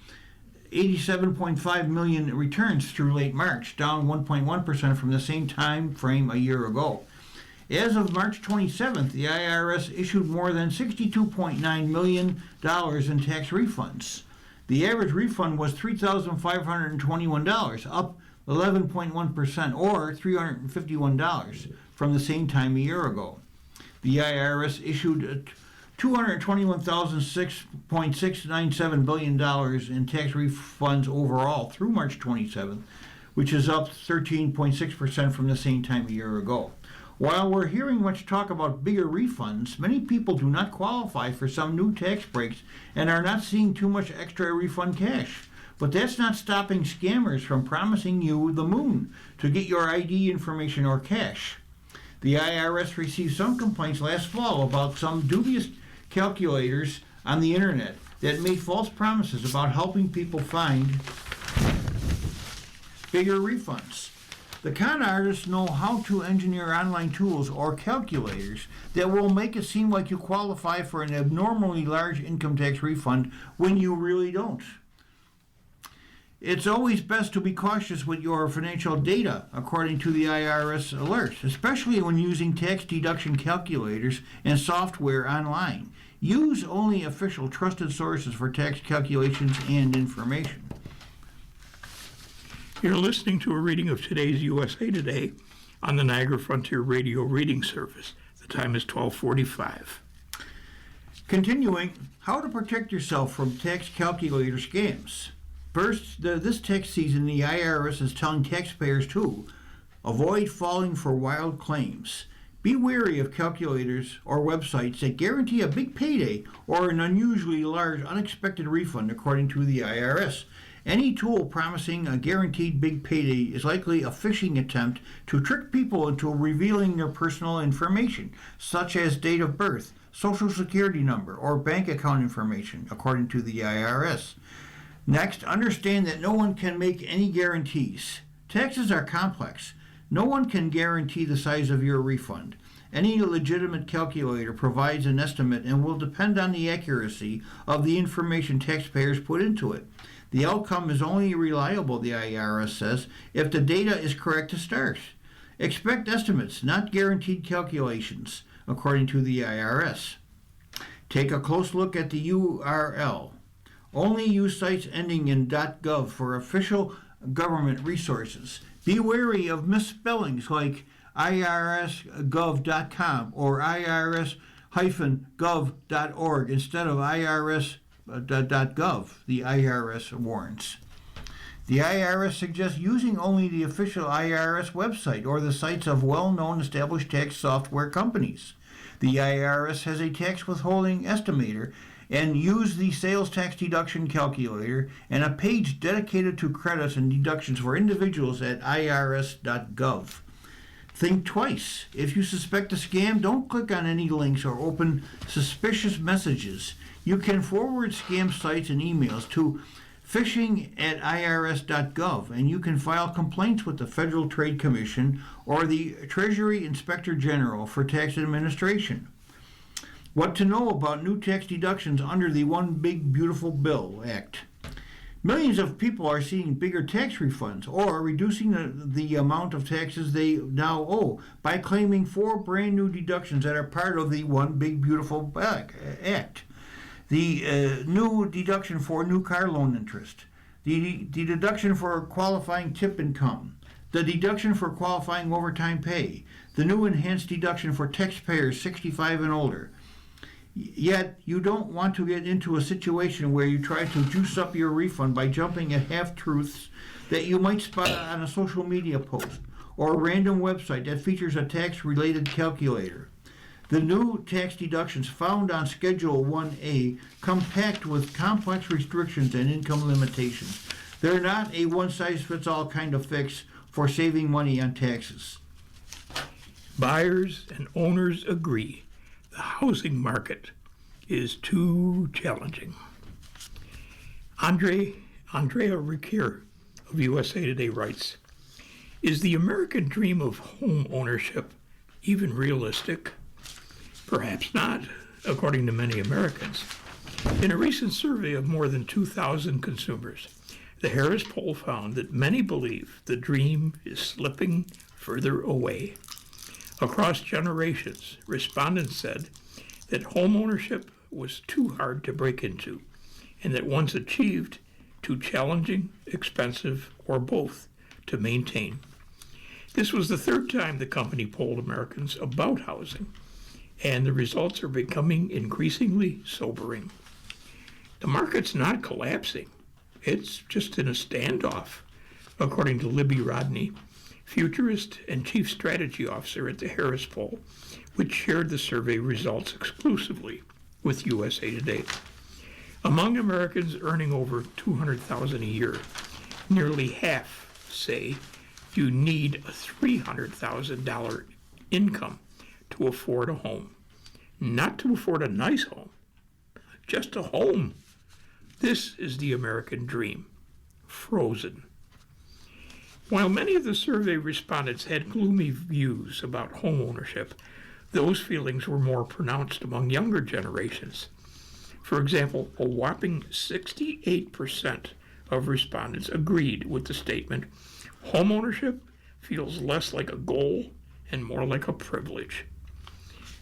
B: 87.5 million returns through late March, down 1.1% from the same time frame a year ago. As of March 27th, the IRS issued more than $62.9 million in tax refunds. The average refund was $3,521, up 11.1%, or $351 from the same time a year ago. The IRS issued $221,697 billion in tax refunds overall through March 27th, which is up 13.6% from the same time a year ago. While we're hearing much talk about bigger refunds, many people do not qualify for some new tax breaks and are not seeing too much extra refund cash. But that's not stopping scammers from promising you the moon to get your ID information or cash. The IRS received some complaints last fall about some dubious calculators on the internet that made false promises about helping people find bigger refunds. The con artists know how to engineer online tools or calculators that will make it seem like you qualify for an abnormally large income tax refund when you really don't. It's always best to be cautious with your financial data, according to the IRS alerts, especially when using tax deduction calculators and software online. Use only official trusted sources for tax calculations and information.
A: You're listening to a reading of today's USA Today on the Niagara Frontier Radio Reading Service. The time is 12:45.
B: Continuing, how to protect yourself from tax calculator scams. First, this tax season, the IRS is telling taxpayers to avoid falling for wild claims. Be wary of calculators or websites that guarantee a big payday or an unusually large unexpected refund, according to the IRS. Any tool promising a guaranteed big payday is likely a phishing attempt to trick people into revealing their personal information, such as date of birth, social security number, or bank account information, according to the IRS. Next, understand that no one can make any guarantees. Taxes are complex. No one can guarantee the size of your refund. Any legitimate calculator provides an estimate and will depend on the accuracy of the information taxpayers put into it. The outcome is only reliable, the IRS says, if the data is correct to start. Expect estimates, not guaranteed calculations, according to the IRS. Take a close look at the URL. Only use sites ending in .gov for official government resources. Be wary of misspellings like irsgov.com or irs-gov.org instead of irs.gov, the IRS warns. The IRS suggests using only the official IRS website or the sites of well-known established tax software companies. The IRS has a tax withholding estimator and use the sales tax deduction calculator and a page dedicated to credits and deductions for individuals at irs.gov. Think twice. If you suspect a scam, don't click on any links or open suspicious messages. You can forward scam sites and emails to phishing@irs.gov, and you can file complaints with the Federal Trade Commission or the Treasury Inspector General for Tax Administration. What to know about new tax deductions under the One Big Beautiful Bill Act. Millions of people are seeing bigger tax refunds or reducing the amount of taxes they now owe by claiming 4 brand new deductions that are part of the One Big Beautiful Act. The new deduction for new car loan interest, the deduction for qualifying tip income, the deduction for qualifying overtime pay, the new enhanced deduction for taxpayers 65 and older. Yet, you don't want to get into a situation where you try to juice up your refund by jumping at half-truths that you might spot on a social media post or a random website that features a tax-related calculator. The new tax deductions found on Schedule 1A come packed with complex restrictions and income limitations. They're not a one-size-fits-all kind of fix for saving money on taxes.
A: Buyers and owners agree. The housing market is too challenging. Andrea Riquier of USA Today writes, is the American dream of home ownership even realistic? Perhaps not, according to many Americans. In a recent survey of more than 2,000 consumers, the Harris poll found that many believe the dream is slipping further away. Across generations, respondents said that homeownership was too hard to break into, and that once achieved, too challenging, expensive, or both to maintain. This was the third time the company polled Americans about housing, and the results are becoming increasingly sobering. The market's not collapsing. It's just in a standoff, according to Libby Rodney, futurist and chief strategy officer at the Harris Poll, which shared the survey results exclusively with USA Today. Among Americans earning over $200,000 a year, nearly half say you need a $300,000 income to afford a home. Not to afford a nice home, just a home. This is the American dream, frozen. While many of the survey respondents had gloomy views about home ownership, those feelings were more pronounced among younger generations. For example, a whopping 68% of respondents agreed with the statement, homeownership feels less like a goal and more like a privilege.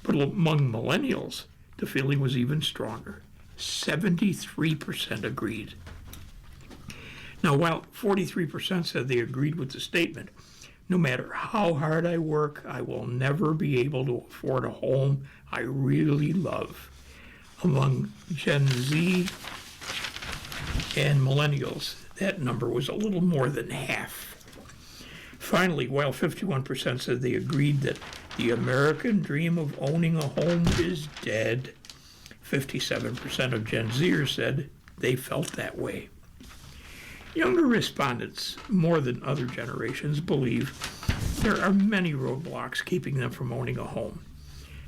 A: But among millennials, the feeling was even stronger. 73% agreed. Now, while 43% said they agreed with the statement, no matter how hard I work, I will never be able to afford a home I really love. Among Gen Z and millennials, that number was a little more than half. Finally, while 51% said they agreed that the American dream of owning a home is dead, 57% of Gen Zers said they felt that way. Younger respondents, more than other generations, believe there are many roadblocks keeping them from owning a home.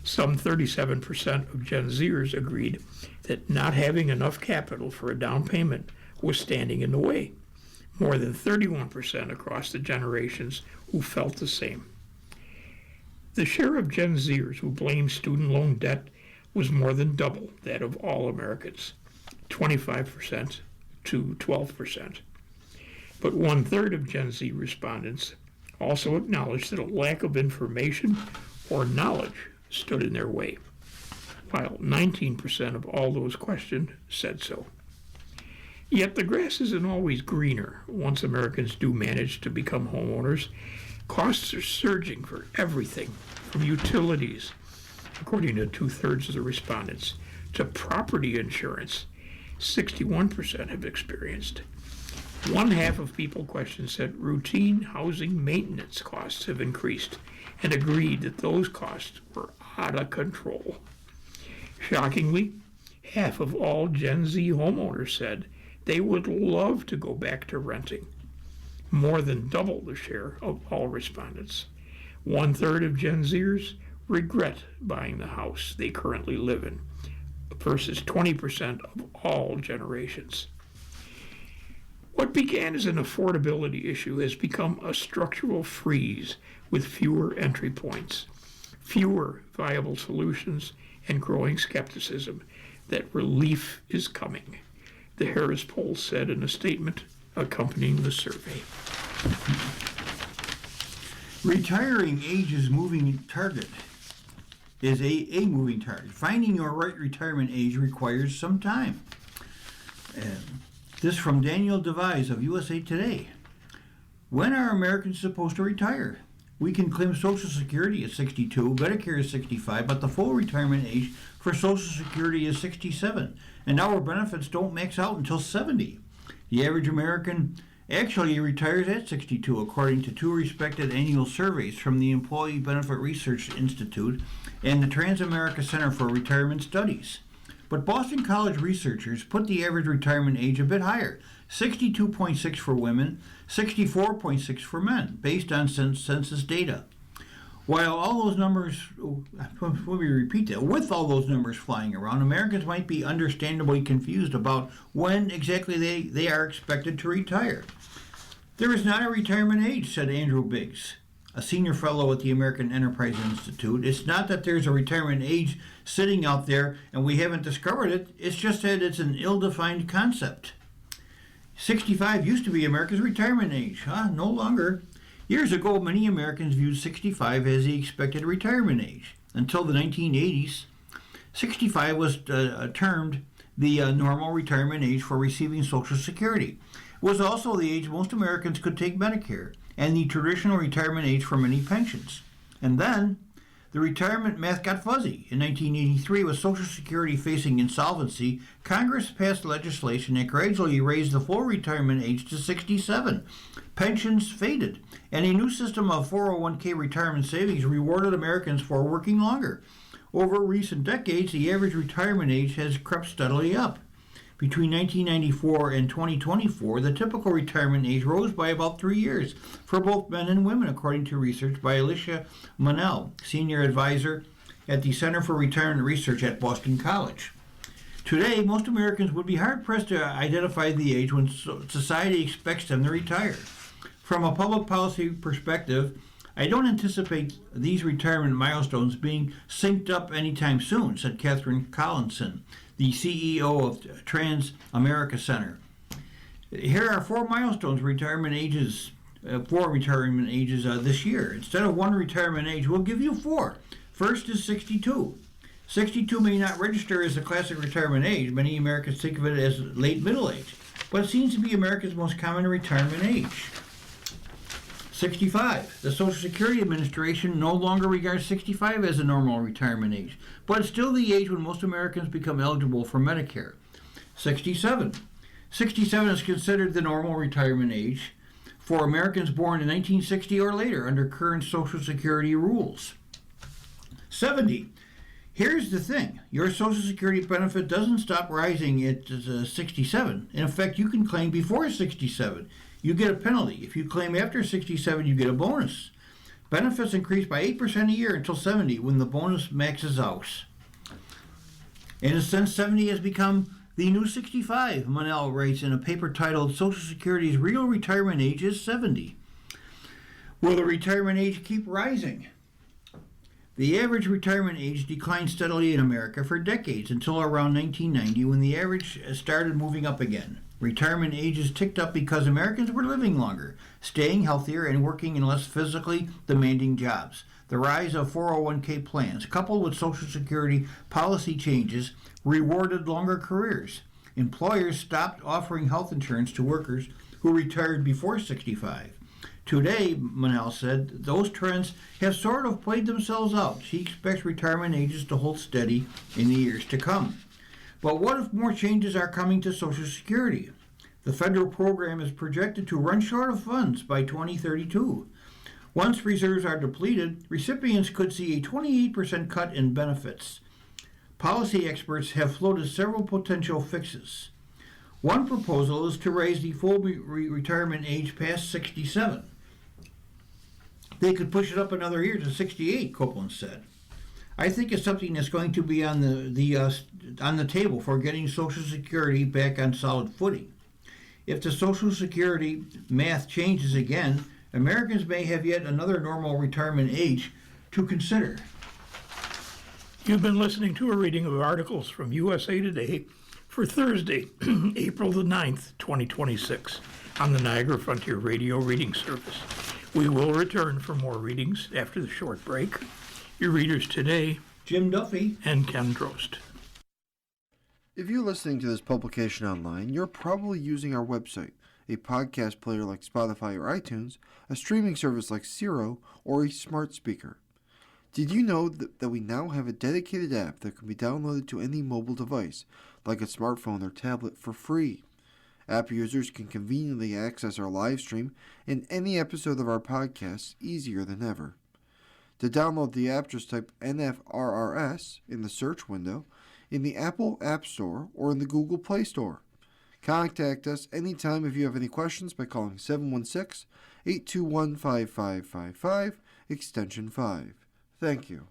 A: Some 37% of Gen Zers agreed that not having enough capital for a down payment was standing in the way. More than 31% across the generations who felt the same. The share of Gen Zers who blamed student loan debt was more than double that of all Americans, 25% to 12%. But 1/3 of Gen Z respondents also acknowledged that a lack of information or knowledge stood in their way, while 19% of all those questioned said so. Yet the grass isn't always greener. Once Americans do manage to become homeowners, costs are surging for everything from utilities, according to 2/3 of the respondents, to property insurance. 61% have experienced. 1/2 of people questioned said routine housing maintenance costs have increased and agreed that those costs were out of control. Shockingly, half of all Gen Z homeowners said they would love to go back to renting, more than double the share of all respondents. 1/3 of Gen Zers regret buying the house they currently live in, versus 20% of all generations. What began as an affordability issue has become a structural freeze with fewer entry points, fewer viable solutions, and growing skepticism that relief is coming, the Harris Poll said in a statement accompanying the survey.
B: Retiring age is moving target. Is a moving target. Finding your right retirement age requires some time. This from Daniel Devise of USA Today. When are Americans supposed to retire? We can claim Social Security at 62, Medicare is 65, but the full retirement age for Social Security is 67, and our benefits don't max out until 70. The average American actually retires at 62, according to two respected annual surveys from the Employee Benefit Research Institute and the Transamerica Center for Retirement Studies. But Boston College researchers put the average retirement age a bit higher, 62.6 for women, 64.6 for men, based on census data. While all those numbers, let me repeat that, with all those numbers flying around, Americans might be understandably confused about when exactly they are expected to retire. There is not a retirement age, said Andrew Biggs, a senior fellow at the American Enterprise Institute. It's not that there's a retirement age sitting out there and we haven't discovered it. It's just that it's an ill-defined concept. 65 used to be America's retirement age. No longer. Years ago, many Americans viewed 65 as the expected retirement age. Until the 1980s, 65 was termed the normal retirement age for receiving Social Security. It was also the age most Americans could take Medicare, and the traditional retirement age for many pensions. And then, the retirement math got fuzzy. In 1983, with Social Security facing insolvency, Congress passed legislation that gradually raised the full retirement age to 67. Pensions faded, and a new system of 401k retirement savings rewarded Americans for working longer. Over recent decades, the average retirement age has crept steadily up. Between 1994 and 2024, the typical retirement age rose by about 3 years for both men and women, according to research by Alicia Monell, senior advisor at the Center for Retirement Research at Boston College. Today, most Americans would be hard-pressed to identify the age when society expects them to retire. From a public policy perspective, I don't anticipate these retirement milestones being synced up anytime soon, said Catherine Collinson, the CEO of Trans America Center. Here are four milestones retirement ages this year. Instead of one retirement age, we'll give you four. First is 62. 62 may not register as a classic retirement age. Many Americans think of it as late middle age, but it seems to be America's most common retirement age. 65. The Social Security Administration no longer regards 65 as a normal retirement age, but it's still the age when most Americans become eligible for Medicare. 67. 67 is considered the normal retirement age for Americans born in 1960 or later under current Social Security rules. 70. Here's the thing. Your Social Security benefit doesn't stop rising at 67. In effect, you can claim before 67. You get a penalty. If you claim after 67, you get a bonus. Benefits increase by 8% a year until 70 when the bonus maxes out. In a sense, 70 has become the new 65, Monell writes in a paper titled Social Security's Real Retirement Age is 70. Will the retirement age keep rising? The average retirement age declined steadily in America for decades until around 1990 when the average started moving up again. Retirement ages ticked up because Americans were living longer, staying healthier, and working in less physically demanding jobs. The rise of 401k plans, coupled with Social Security policy changes, rewarded longer careers. Employers stopped offering health insurance to workers who retired before 65. Today, Monell said, those trends have sort of played themselves out. She expects retirement ages to hold steady in the years to come. But what if more changes are coming to Social Security? The federal program is projected to run short of funds by 2032. Once reserves are depleted, recipients could see a 28% cut in benefits. Policy experts have floated several potential fixes. One proposal is to raise the full retirement age past 67. They could push it up another year to 68, Copeland said. I think it's something that's going to be on the table for getting Social Security back on solid footing. If the Social Security math changes again, Americans may have yet another normal retirement age to consider.
A: You've been listening to a reading of articles from USA Today for Thursday, April the 9th, 2026, on the Niagara Frontier Radio Reading Service. We will return for more readings after the short break. Your readers today,
B: Jim Duffy
A: and Ken Drost.
C: If you're listening to this publication online, you're probably using our website, a podcast player like Spotify or iTunes, a streaming service like Siro, or a smart speaker. Did you know that we now have a dedicated app that can be downloaded to any mobile device, like a smartphone or tablet, for free? App users can conveniently access our live stream and any episode of our podcast easier than ever. To download the app, just type NFRRS in the search window in the Apple App Store or in the Google Play Store. Contact us anytime if you have any questions by calling 716-821-5555, extension 5. Thank you.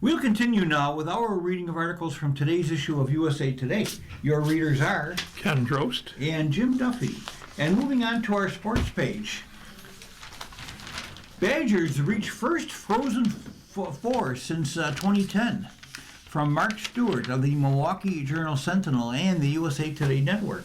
B: We'll continue now with our reading of articles from today's issue of USA Today. Your readers are
A: Ken Drost.
B: and Jim Duffy. And moving on to our sports page. Badgers reach first Frozen Four since 2010. From Mark Stewart of the Milwaukee Journal-Sentinel and the USA Today Network.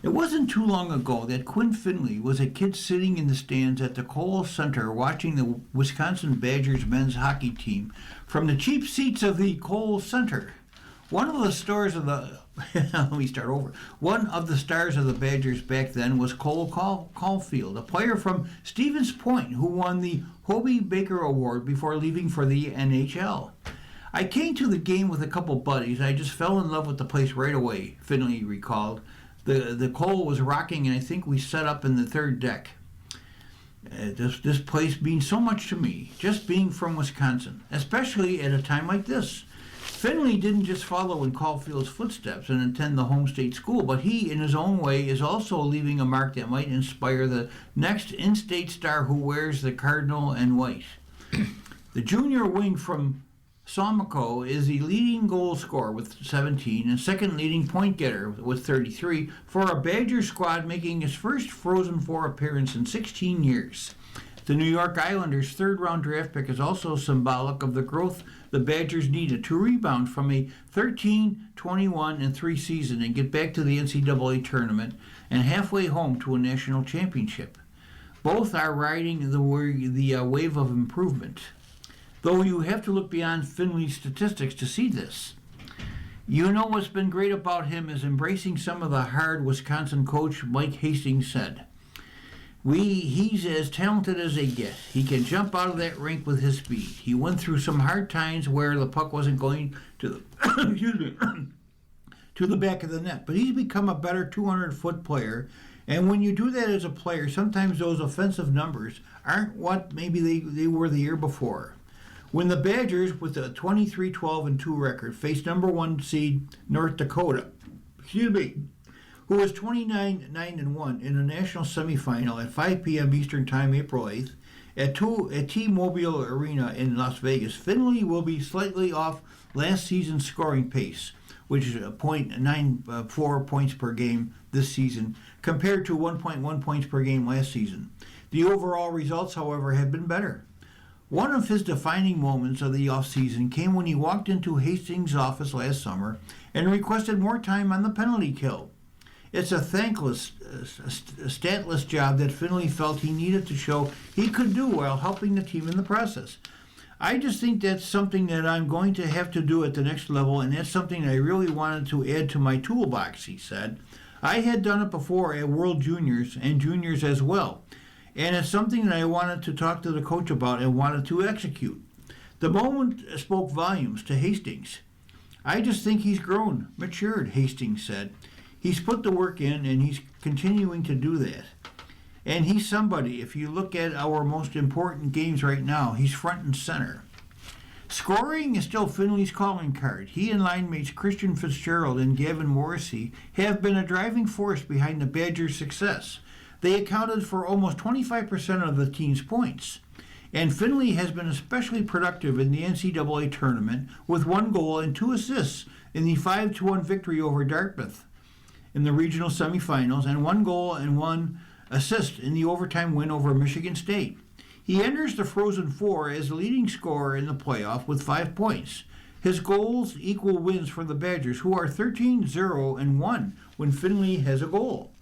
B: It wasn't too long ago that Quinn Finley was a kid sitting in the stands at the Kohl Center watching the Wisconsin Badgers men's hockey team from the cheap seats of the Kohl Center. One of the stars of the One of the stars of the Badgers back then was Cole Caulfield, a player from Stevens Point who won the Hobey Baker Award before leaving for the NHL. I came to the game with a couple buddies. I just fell in love with the place right away, Finley recalled. The Cole was rocking, and I think we set up in the third deck. This place means so much to me, just being from Wisconsin, especially at a time like this. Finley didn't just follow in Caulfield's footsteps and attend the home state school, but he, in his own way, is also leaving a mark that might inspire the next in-state star who wears the cardinal and white. The junior wing from Somco is the leading goal scorer with 17 and second leading point getter with 33 for a Badger squad making its first Frozen Four appearance in 16 years. The New York Islanders' third-round draft pick is also symbolic of the growth the Badgers needed to rebound from a 13-21-3 season and get back to the NCAA tournament and halfway home to a national championship. Both are riding the wave of improvement, though you have to look beyond Finley's statistics to see this. You know what's been great about him is embracing some of the hard Wisconsin coach Mike Hastings said. He's as talented as they get. He can jump out of that rink with his speed. He went through some hard times where the puck wasn't going to the to the back of the net, but he's become a better 200-foot player. And when you do that as a player, sometimes those offensive numbers aren't what maybe they were the year before. When the Badgers, with a 23-12-2 record, faced number one seed North Dakota, who was 29-9-1 in a national semifinal at 5 p.m. Eastern Time, April 8th, at T-Mobile Arena in Las Vegas, Finley will be slightly off last season's scoring pace, which is 0.94 points per game this season, compared to 1.1 points per game last season. The overall results, however, have been better. One of his defining moments of the offseason came when he walked into Hastings' office last summer and requested more time on the penalty kill. It's a thankless, statless job that Finley felt he needed to show he could do while helping the team in the process. I just think that's something that I'm going to have to do at the next level, and that's something I really wanted to add to my toolbox, he said. I had done it before at World Juniors and Juniors as well, and it's something that I wanted to talk to the coach about and wanted to execute. The moment spoke volumes to Hastings. I just think he's grown, matured, Hastings said. He's put the work in, and he's continuing to do that. And he's somebody, if you look at our most important games right now, he's front and center. Scoring is still Finley's calling card. He and line mates Christian Fitzgerald and Gavin Morrissey have been a driving force behind the Badgers' success. They accounted for almost 25% of the team's points. And Finley has been especially productive in the NCAA tournament with 1 goal and 2 assists in the 5-1 victory over Dartmouth in the regional semifinals, and 1 goal and 1 assist in the overtime win over Michigan State. He enters the Frozen Four as the leading scorer in the playoff with 5 points. His goals equal wins for the Badgers, who are 13-0-1 when Finley has a goal.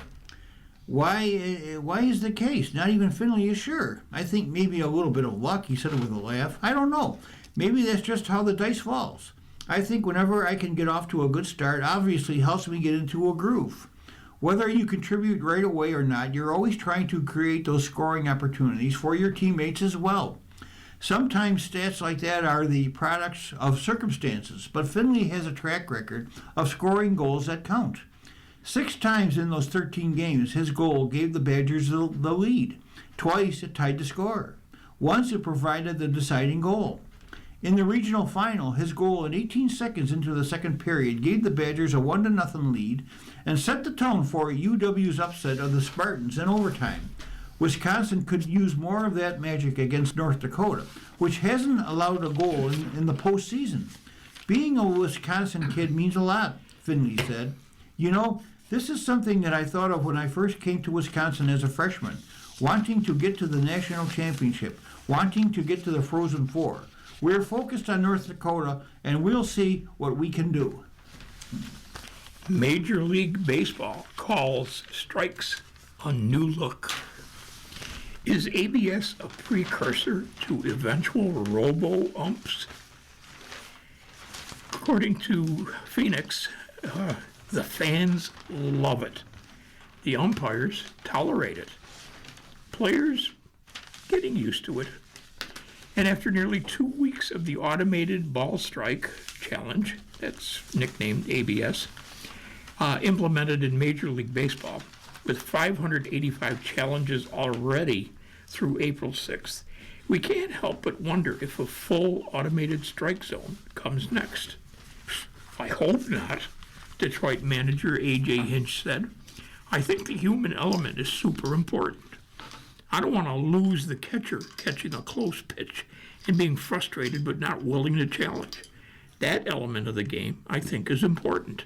B: Why is the case? Not even Finley is sure. I think maybe a little bit of luck, he said with a laugh. I don't know. Maybe that's just how the dice falls. I think whenever I can get off to a good start, obviously helps me get into a groove. Whether you contribute right away or not, you're always trying to create those scoring opportunities for your teammates as well. Sometimes stats like that are the products of circumstances, but Finley has a track record of scoring goals that count. 6 times in those 13 games, his goal gave the Badgers the lead. Twice it tied the score. Once it provided the deciding goal. In the regional final, his goal in 18 seconds into the second period gave the Badgers a 1-0 lead and set the tone for UW's upset of the Spartans in overtime. Wisconsin could use more of that magic against North Dakota, which hasn't allowed a goal in the postseason. Being a Wisconsin kid means a lot, Finley said. You know, this is something that I thought of when I first came to Wisconsin as a freshman, wanting to get to the national championship, wanting to get to the Frozen Four. We're focused on North Dakota, and we'll see what we can do.
A: Major League Baseball calls strikes a new look. Is ABS a precursor to eventual robo-umps? According to Phoenix, the fans love it. The umpires tolerate it. Players getting used to it. And after nearly 2 weeks of the automated ball strike challenge, that's nicknamed ABS, implemented in Major League Baseball, with 585 challenges already through April 6th, we can't help but wonder if a full automated strike zone comes next. I hope not, Detroit manager A.J. Hinch said. I think the human element is super important. I don't want to lose the catcher catching a close pitch and being frustrated but not willing to challenge. That element of the game, I think, is important.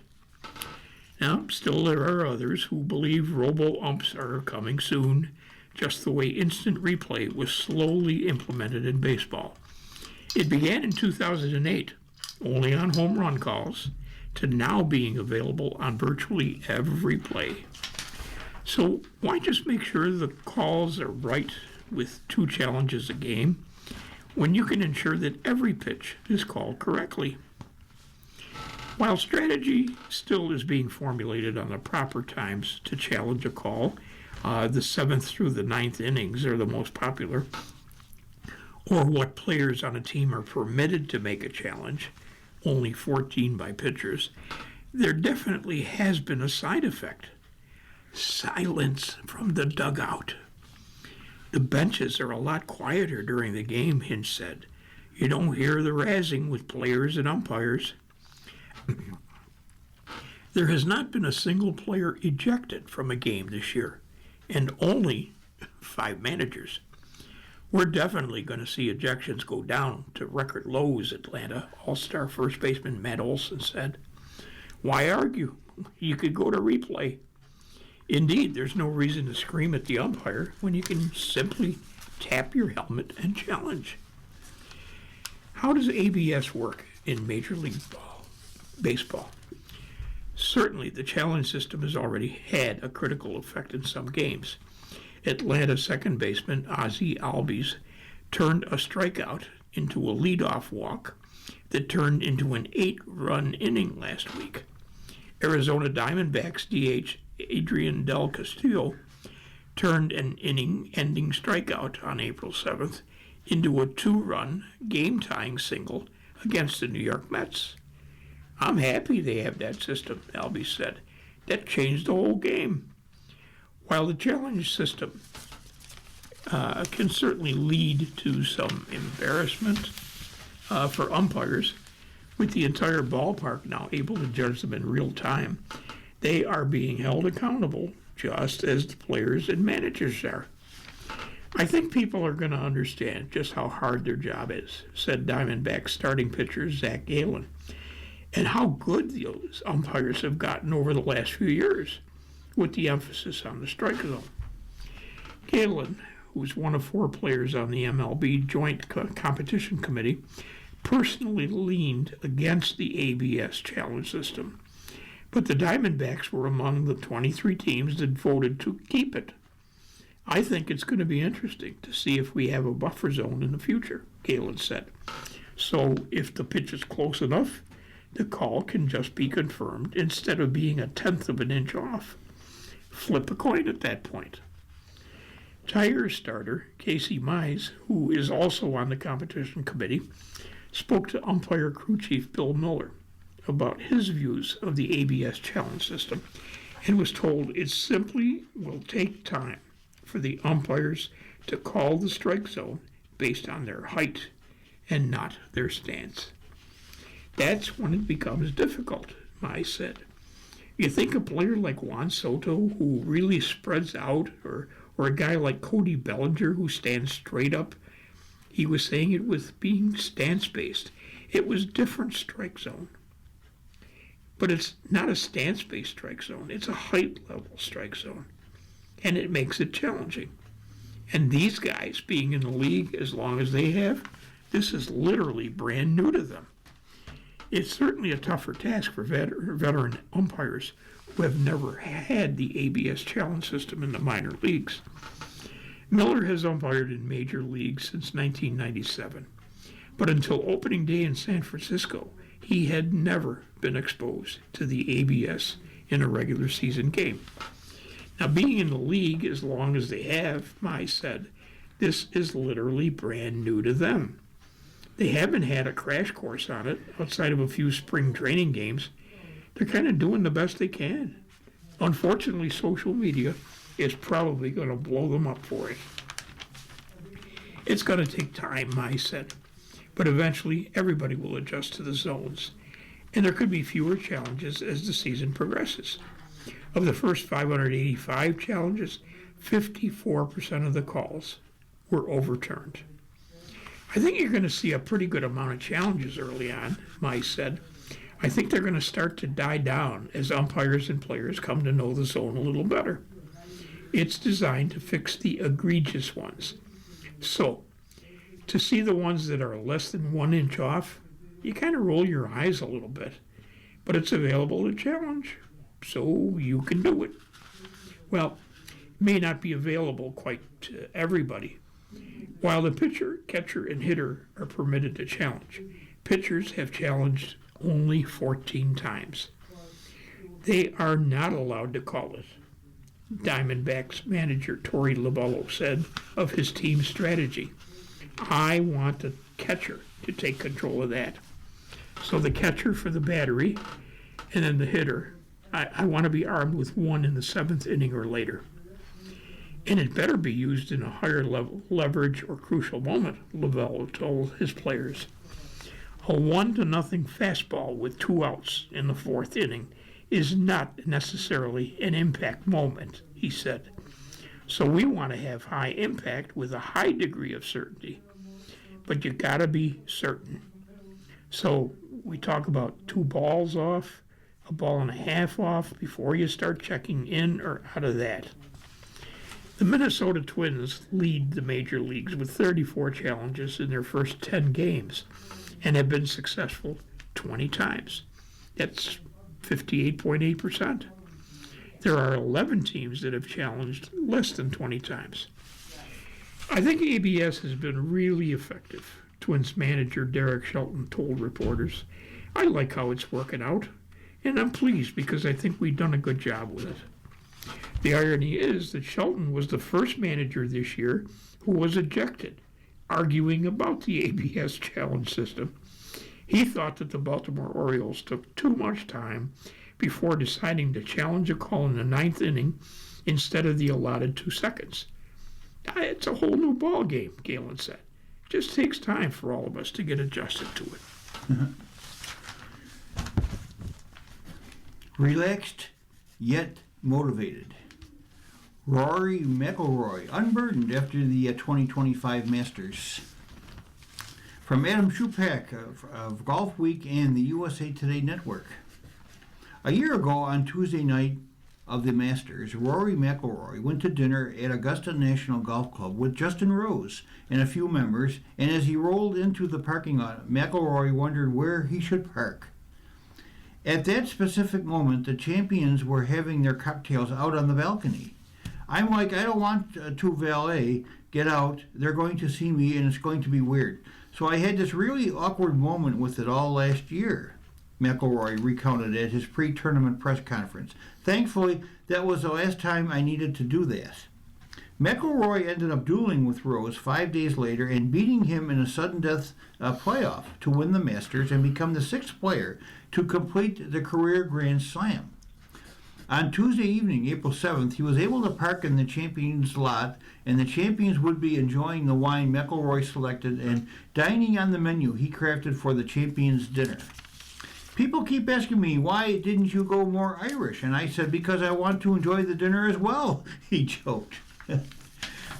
A: Now, still there are others who believe robo-umps are coming soon, just the way instant replay was slowly implemented in baseball. It began in 2008, only on home run calls, to now being available on virtually every play. So why just make sure the calls are right with 2 challenges a game when you can ensure that every pitch is called correctly? While strategy still is being formulated on the proper times to challenge a call, the 7th through the 9th innings are the most popular, or what players on a team are permitted to make a challenge, only 14 by pitchers, there definitely has been a side effect. Silence from the dugout. The benches are a lot quieter during the game, Hinch said. You don't hear the razzing with players and umpires. There has not been a single player ejected from a game this year, and only 5 managers. We're definitely going to see ejections go down to record lows, Atlanta All-Star first baseman Matt Olson said. Why argue? You could go to replay. Indeed, there's no reason to scream at the umpire when you can simply tap your helmet and challenge. How does ABS work in Major League Baseball? Certainly, the challenge system has already had a critical effect in some games. Atlanta second baseman Ozzie Albies turned a strikeout into a leadoff walk that turned into an 8-run inning last week. Arizona Diamondbacks DH Adrian Del Castillo turned an inning-ending strikeout on April 7th into a 2-run, game-tying single against the New York Mets. I'm happy they have that system, Albies said. That changed the whole game. While the challenge system can certainly lead to some embarrassment for umpires, with the entire ballpark now able to judge them in real time, they are being held accountable just as the players and managers are. I think people are going to understand just how hard their job is, said Diamondbacks starting pitcher Zach Gallen, and how good those umpires have gotten over the last few years, with the emphasis on the strike zone. Gallen, who's one of 4 players on the MLB Joint Competition Committee, personally leaned against the ABS challenge system, but the Diamondbacks were among the 23 teams that voted to keep it. I think it's going to be interesting to see if we have a buffer zone in the future, Gallen said. So if the pitch is close enough, the call can just be confirmed instead of being a 1/10 of an inch off. Flip a coin at that point. Tigers starter Casey Mize, who is also on the competition committee, spoke to umpire crew chief Bill Miller about his views of the ABS challenge system and was told it simply will take time for the umpires to call the strike zone based on their height and not their stance. That's when it becomes difficult, Mize said. You think a player like Juan Soto, who really spreads out or Or a guy like Cody Bellinger who stands straight up. He was saying it was being stance-based. It was different strike zone. But it's not a stance-based strike zone. It's a height-level strike zone. And it makes it challenging. And these guys, being in the league as long as they have, this is literally brand new to them. It's certainly a tougher task for veteran umpires who have never had the ABS challenge system in the minor leagues. Miller has umpired in major leagues since 1997, but until opening day in San Francisco, he had never been exposed to the ABS in a regular season game. Now, being in the league as long as they have, Mai said, this is literally brand new to them. They haven't had a crash course on it outside of a few spring training games. They're kind of doing the best they can. Unfortunately, social media is probably going to blow them up for it. It's going to take time, Mai said, but eventually everybody will adjust to the zones, and there could be fewer challenges as the season progresses. Of the first 585 challenges, 54% of the calls were overturned. I think you're going to see a pretty good amount of challenges early on, Mai said. I think they're going to start to die down as umpires and players come to know the zone a little better. It's designed to fix the egregious ones. So, to see the ones that are less than 1 inch off, you kind of roll your eyes a little bit. But it's available to challenge, so you can do it. Well, it may not be available quite to everybody. While the pitcher, catcher, and hitter are permitted to challenge, pitchers have challenged only 14 times. They are not allowed to call it. Diamondbacks manager Torey Lovullo said of his team's strategy, I want the catcher to take control of that. So the catcher for the battery, and then the hitter, I want to be armed with one in the 7th inning or later. And it better be used in a higher level leverage or crucial moment, Lovullo told his players. A 1-0 fastball with 2 outs in the 4th inning is not necessarily an impact moment, he said. So we want to have high impact with a high degree of certainty. But you gotta be certain. So we talk about 2 balls off, a ball and a half off before you start checking in or out of that. The Minnesota Twins lead the major leagues with 34 challenges in their first 10 games and have been successful 20 times. That's 58.8%. There are 11 teams that have challenged less than 20 times. I think ABS has been really effective, Twins manager Derek Shelton told reporters. I like how it's working out, and I'm pleased because I think we've done a good job with it. The irony is that Shelton was the first manager this year who was ejected, arguing about the ABS challenge system. He thought that the Baltimore Orioles took too much time before deciding to challenge a call in the 9th inning instead of the allotted 2 seconds. It's a whole new ball game, Galen said. It just takes time for all of us to get adjusted to it.
B: Relaxed, yet motivated. Rory McIlroy, unburdened after the 2025 Masters. From Adam Schupak of Golf Week and the USA Today Network. A year ago on Tuesday night of the Masters, Rory McIlroy went to dinner at Augusta National Golf Club with Justin Rose and a few members, and as he rolled into the parking lot, McIlroy wondered where he should park. At that specific moment, the champions were having their cocktails out on the balcony. I'm like, I don't want to valet, get out, they're going to see me and it's going to be weird. So I had this really awkward moment with it all last year, McIlroy recounted at his pre-tournament press conference. Thankfully, that was the last time I needed to do that. McIlroy ended up dueling with Rose 5 days later and beating him in a sudden death playoff to win the Masters and become the 6th player to complete the career Grand Slam. On Tuesday evening, April 7th, he was able to park in the champions lot, and the champions would be enjoying the wine McIlroy selected and dining on the menu he crafted for the champions' dinner. People keep asking me, why didn't you go more Irish? And I said, because I want to enjoy the dinner as well, he joked.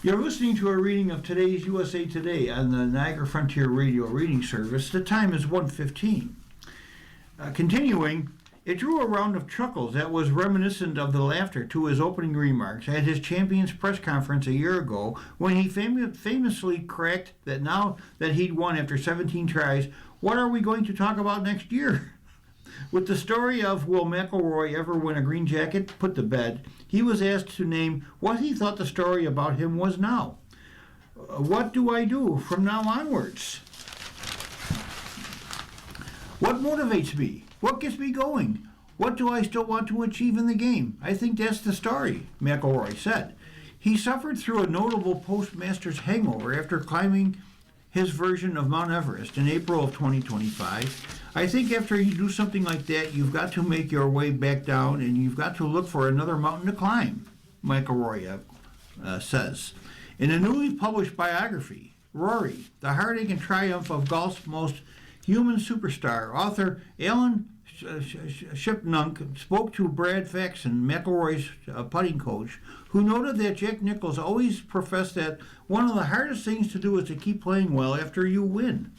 B: You're listening to a reading of today's USA Today on the Niagara Frontier Radio reading service. The time is 1:15. Continuing, it drew a round of chuckles that was reminiscent of the laughter to his opening remarks at his Champions press conference a year ago when he famously cracked that now that he'd won after 17 tries, what are we going to talk about next year? With the story of will McIlroy ever win a green jacket put to bed, he was asked to name what he thought the story about him was now. What do I do from now onwards? What motivates me? What gets me going? What do I still want to achieve in the game? I think that's the story, McIlroy said. He suffered through a notable post-Masters hangover after climbing his version of Mount Everest in April of 2025. I think after you do something like that, you've got to make your way back down and you've got to look for another mountain to climb, McIlroy says. In a newly published biography, Rory, the heartache and triumph of golf's most human superstar, author Alan Shipnunk spoke to Brad Faxon, McIlroy's putting coach, who noted that Jack Nicklaus always professed that one of the hardest things to do is to keep playing well after you win.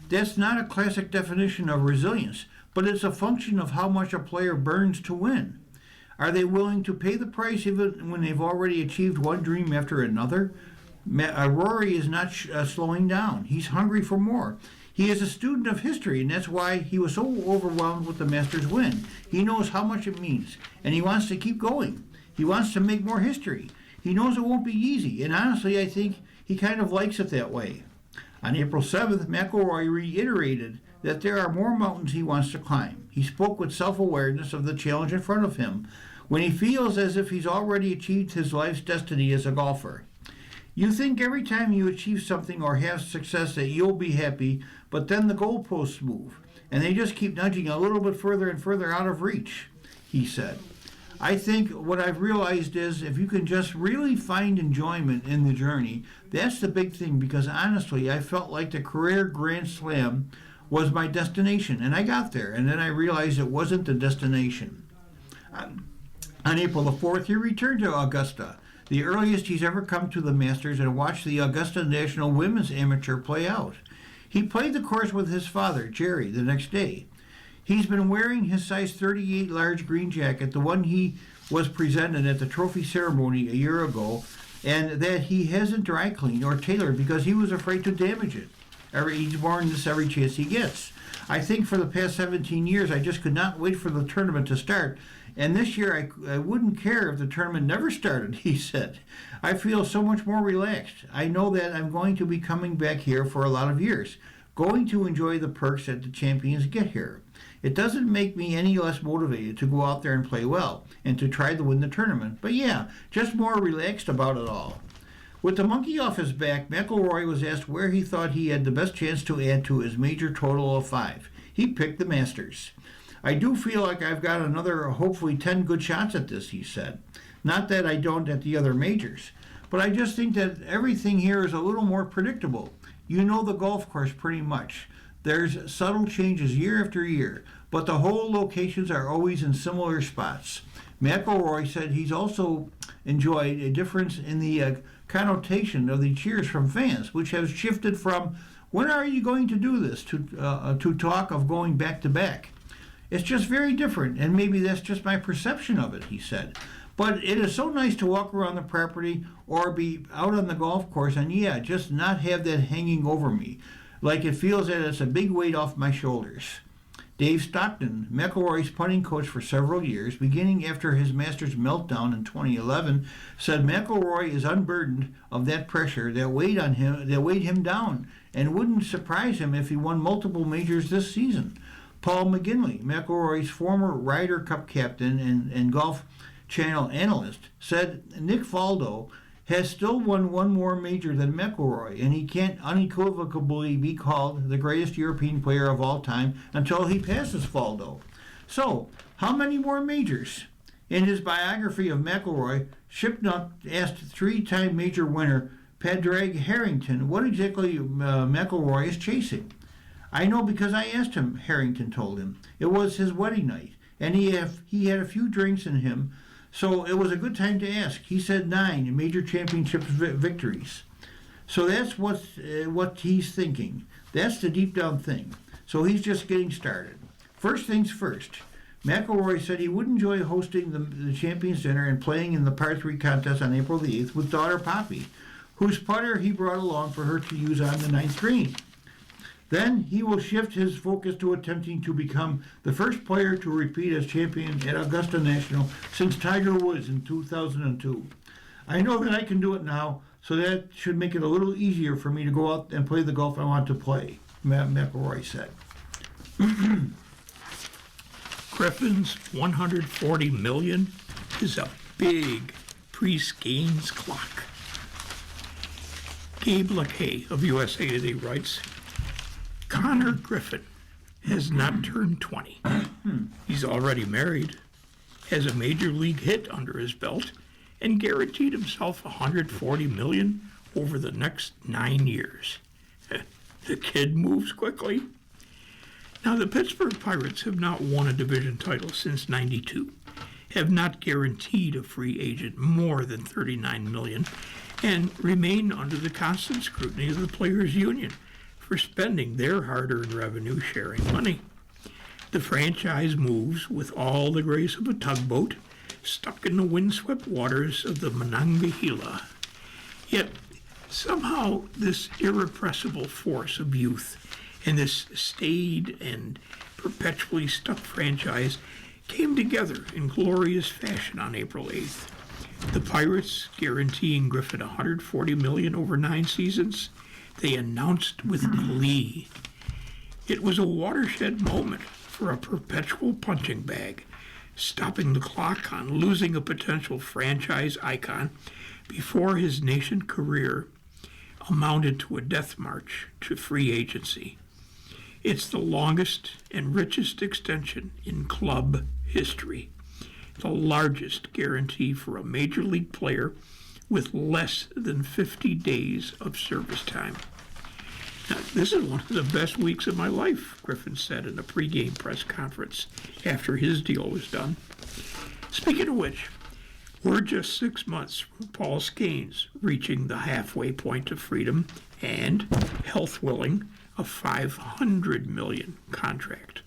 B: That's not a classic definition of resilience, but it's a function of how much a player burns to win. Are they willing to pay the price even when they've already achieved one dream after another? Rory is not slowing down. He's hungry for more. He is a student of history, and that's why he was so overwhelmed with the Masters win. He knows how much it means, and he wants to keep going. He wants to make more history. He knows it won't be easy, and honestly, I think he kind of likes it that way. On April 7th, McIlroy reiterated that there are more mountains he wants to climb. He spoke with self-awareness of the challenge in front of him when he feels as if he's already achieved his life's destiny as a golfer. You think every time you achieve something or have success that you'll be happy, but then the goalposts move, and they just keep nudging a little bit further and further out of reach, he said. I think what I've realized is if you can just really find enjoyment in the journey, that's the big thing, because honestly, I felt like the career Grand Slam was my destination, and I got there, and then I realized it wasn't the destination. On April the 4th, he returned to Augusta, the earliest he's ever come to the Masters, and watched the Augusta National Women's Amateur play out. He played the course with his father, Jerry, the next day. He's been wearing his size 38 large green jacket, the one he was presented at the trophy ceremony a year ago, and that he hasn't dry cleaned or tailored because he was afraid to damage it. He's worn this every chance he gets. I think for the past 17 years, I just could not wait for the tournament to start. And this year, I wouldn't care if the tournament never started, he said. I feel so much more relaxed. I know that I'm going to be coming back here for a lot of years, going to enjoy the perks that the champions get here. It doesn't make me any less motivated to go out there and play well and to try to win the tournament. But yeah, just more relaxed about it all. With the monkey off his back, McIlroy was asked where he thought he had the best chance to add to his major total of 5. He picked the Masters. I do feel like I've got another, hopefully 10 good shots at this, he said. Not that I don't at the other majors, but I just think that everything here is a little more predictable. You know the golf course pretty much. There's subtle changes year after year, but the whole locations are always in similar spots. McIlroy said he's also enjoyed a difference in the connotation of the cheers from fans, which has shifted from when are you going to do this to talk of going back to back. It's just very different, and maybe that's just my perception of it, he said. But it is so nice to walk around the property or be out on the golf course and, yeah, just not have that hanging over me, like it feels that it's a big weight off my shoulders. Dave Stockton, McIlroy's putting coach for several years, beginning after his Masters meltdown in 2011, said McIlroy is unburdened of that pressure that weighed him down, and wouldn't surprise him if he won multiple majors this season. Paul McGinley, McIlroy's former Ryder Cup captain and Golf Channel analyst, said Nick Faldo has still won one more major than McIlroy, and he can't unequivocally be called the greatest European player of all time until he passes Faldo. So, how many more majors? In his biography of McIlroy, Shipnuck asked three-time major winner Padraig Harrington what exactly McIlroy is chasing. I know because I asked him, Harrington told him. It was his wedding night, and he had a few drinks in him, So it was a good time to ask. He said 9 major championship victories. So that's what he's thinking. That's the deep down thing. So he's just getting started. First things first. McIlroy said he would enjoy hosting the Champions Dinner and playing in the par 3 contest on April the 8th with daughter Poppy, whose putter he brought along for her to use on the 9th green. Then he will shift his focus to attempting to become the first player to repeat as champion at Augusta National since Tiger Woods in 2002. I know that I can do it now, so that should make it a little easier for me to go out and play the golf I want to play, McIlroy said.
A: Griffin's $140 million is a big pre-Skeens clock. Gabe Lakay of USA Today writes, Connor Griffin has not turned 20. He's already married, has a major league hit under his belt, and guaranteed himself $140 million over the next 9 years. The kid moves quickly. Now, the Pittsburgh Pirates have not won a division title since '92, have not guaranteed a free agent more than $39 million, and remain under the constant scrutiny of the Players' Union for spending their hard-earned revenue sharing money. The franchise moves with all the grace of a tugboat stuck in the windswept waters of the Monongahela. Yet somehow this irrepressible force of youth and this staid and perpetually stuck franchise came together in glorious fashion on April 8th. The Pirates guaranteeing Griffin $140 million over 9 seasons, they announced with glee. It was a watershed moment for a perpetual punching bag, stopping the clock on losing a potential franchise icon before his nascent career amounted to a death march to free agency. It's the longest and richest extension in club history, the largest guarantee for a major league player with less than 50 days of service time. Now, this is one of the best weeks of my life, Griffin said in a pregame press conference after his deal was done. Speaking of which, we're just 6 months from Paul Skeens reaching the halfway point of freedom and, health willing, a $500 million contract.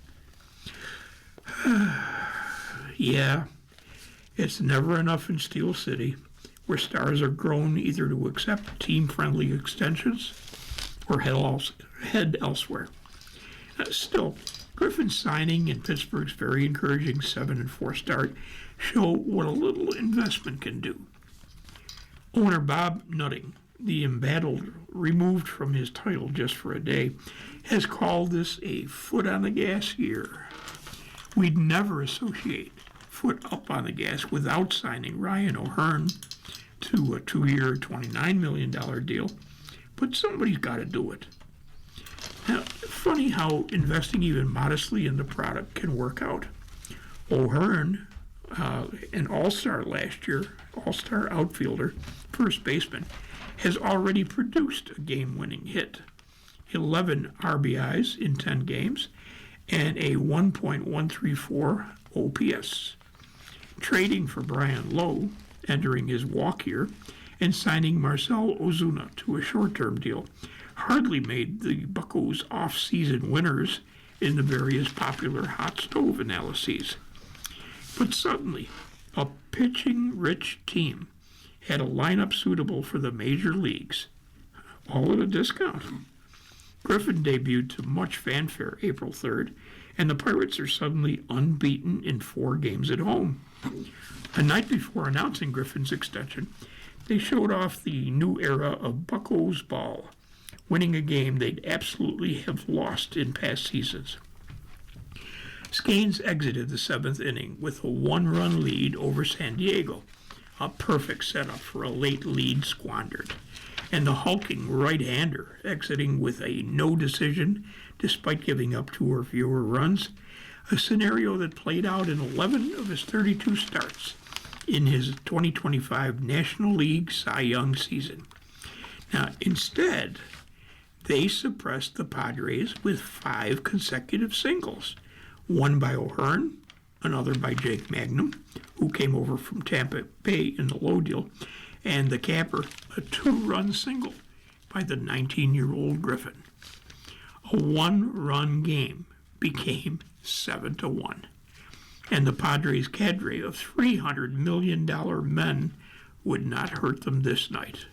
A: Yeah, it's never enough in Steel City, where stars are grown either to accept team-friendly extensions or head elsewhere. Still, Griffin's signing and Pittsburgh's very encouraging 7-4 start show what a little investment can do. Owner Bob Nutting, the embattled, removed from his title just for a day, has called this a foot on the gas year. We'd never associate foot up on the gas without signing Ryan O'Hearn to a 2-year, $29 million deal, but somebody's got to do it. Now, funny how investing even modestly in the product can work out. O'Hearn, an all-star last year, all-star outfielder, first baseman, has already produced a game-winning hit, 11 RBIs in 10 games, and a 1.134 OPS. Trading for Brian Lowe, entering his walk year, and signing Marcell Ozuna to a short-term deal hardly made the Buccos off-season winners in the various popular hot stove analyses. But suddenly, a pitching-rich team had a lineup suitable for the major leagues, all at a discount. Griffin debuted to much fanfare April 3rd, and the Pirates are suddenly unbeaten in 4 games at home. A night before announcing Griffin's extension, they showed off the new era of Buccos ball, winning a game they'd absolutely have lost in past seasons. Skeens exited the 7th inning with a 1-run lead over San Diego, a perfect setup for a late lead squandered, and the hulking right-hander exiting with a no decision despite giving up 2 or fewer runs, a scenario that played out in 11 of his 32 starts in his 2025 National League Cy Young season. Now, instead, they suppressed the Padres with 5 consecutive singles, one by O'Hearn, another by Jake Magnum, who came over from Tampa Bay in the low deal, and the capper, a 2-run single by the 19-year-old Griffin. A 1-run game became 7-1, and the Padres' cadre of $300 million men would not hurt them this night.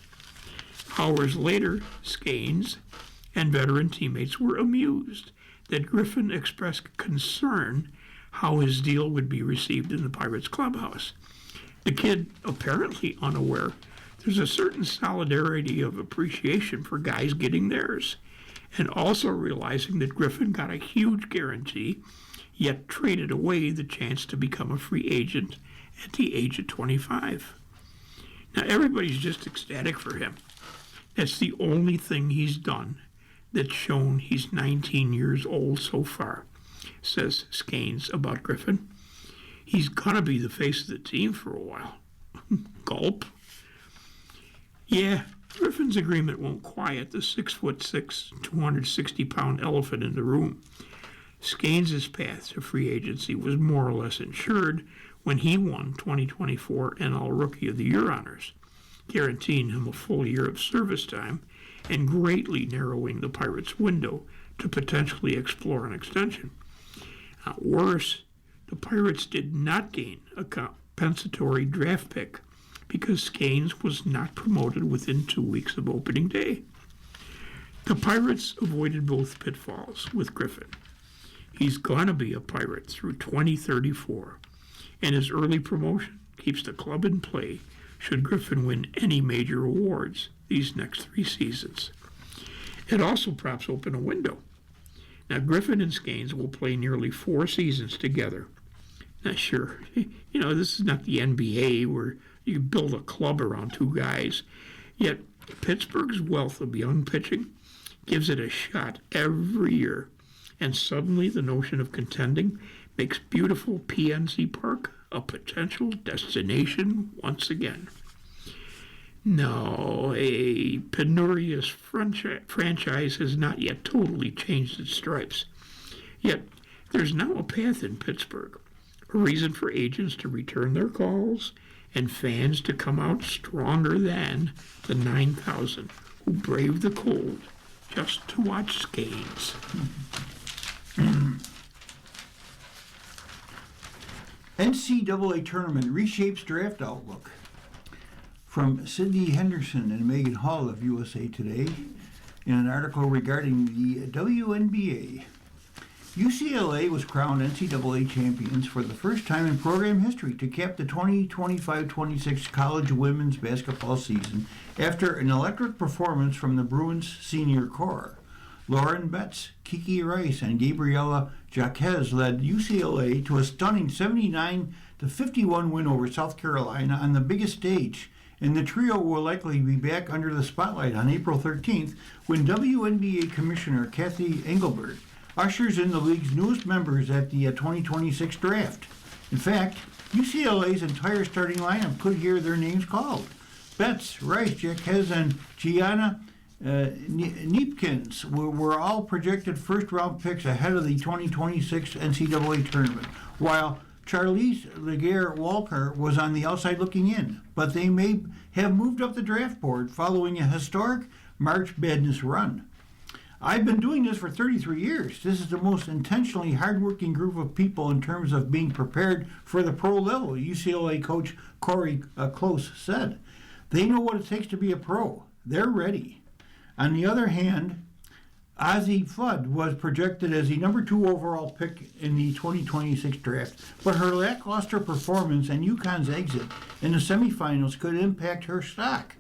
A: Hours later, Scanes and veteran teammates were amused that Griffin expressed concern how his deal would be received in the Pirates clubhouse. The kid, apparently unaware, there's a certain solidarity of appreciation for guys getting theirs, and also realizing that Griffin got a huge guarantee, yet traded away the chance to become a free agent at the age of 25. Now, everybody's just ecstatic for him. That's the only thing he's done that's shown he's 19 years old so far, says Scanes about Griffin. He's gonna be the face of the team for a while. Gulp. Yeah, Griffin's agreement won't quiet the 6'6", 260-pound elephant in the room. Scanes' path to free agency was more or less insured when he won 2024 NL Rookie of the Year honors, guaranteeing him a full year of service time and greatly narrowing the Pirates' window to potentially explore an extension. Worse, the Pirates did not gain a compensatory draft pick because Scanes was not promoted within 2 weeks of opening day. The Pirates avoided both pitfalls with Griffin. He's going to be a Pirate through 2034, and his early promotion keeps the club in play should Griffin win any major awards these next 3 seasons. It also props open a window. Now, Griffin and Scanes will play nearly 4 seasons together. Now, sure, this is not the NBA where you build a club around 2 guys. Yet, Pittsburgh's wealth of young pitching gives it a shot every year. And suddenly the notion of contending makes beautiful PNC Park a potential destination once again. No, a penurious franchise has not yet totally changed its stripes. Yet, there's now a path in Pittsburgh, a reason for agents to return their calls and fans to come out stronger than the 9,000 who braved the cold just to watch Scanes.
B: NCAA tournament reshapes draft outlook. From Sidney Henderson and Megan Hall of USA Today in an article regarding the WNBA. UCLA was crowned NCAA champions for the first time in program history to cap the 2025-26 college women's basketball season after an electric performance from the Bruins senior core. Lauren Betts, Kiki Rice, and Gabriela Jaquez led UCLA to a stunning 79-51 win over South Carolina on the biggest stage, and the trio will likely be back under the spotlight on April 13th when WNBA Commissioner Kathy Engelbert ushers in the league's newest members at the 2026 draft. In fact, UCLA's entire starting lineup could hear their names called. Betts, Rice, Jaquez, and Gianna Neepkins were all projected first-round picks ahead of the 2026 NCAA tournament, while Charlize Laguerre-Walker was on the outside looking in, but they may have moved up the draft board following a historic March Madness run. I've been doing this for 33 years. This is the most intentionally hardworking group of people in terms of being prepared for the pro level, UCLA coach Corey Close said. They know what it takes to be a pro. They're ready. On the other hand, Ozzie Flood was projected as the number 2 overall pick in the 2026 draft, but her lackluster performance and UConn's exit in the semifinals could impact her stock.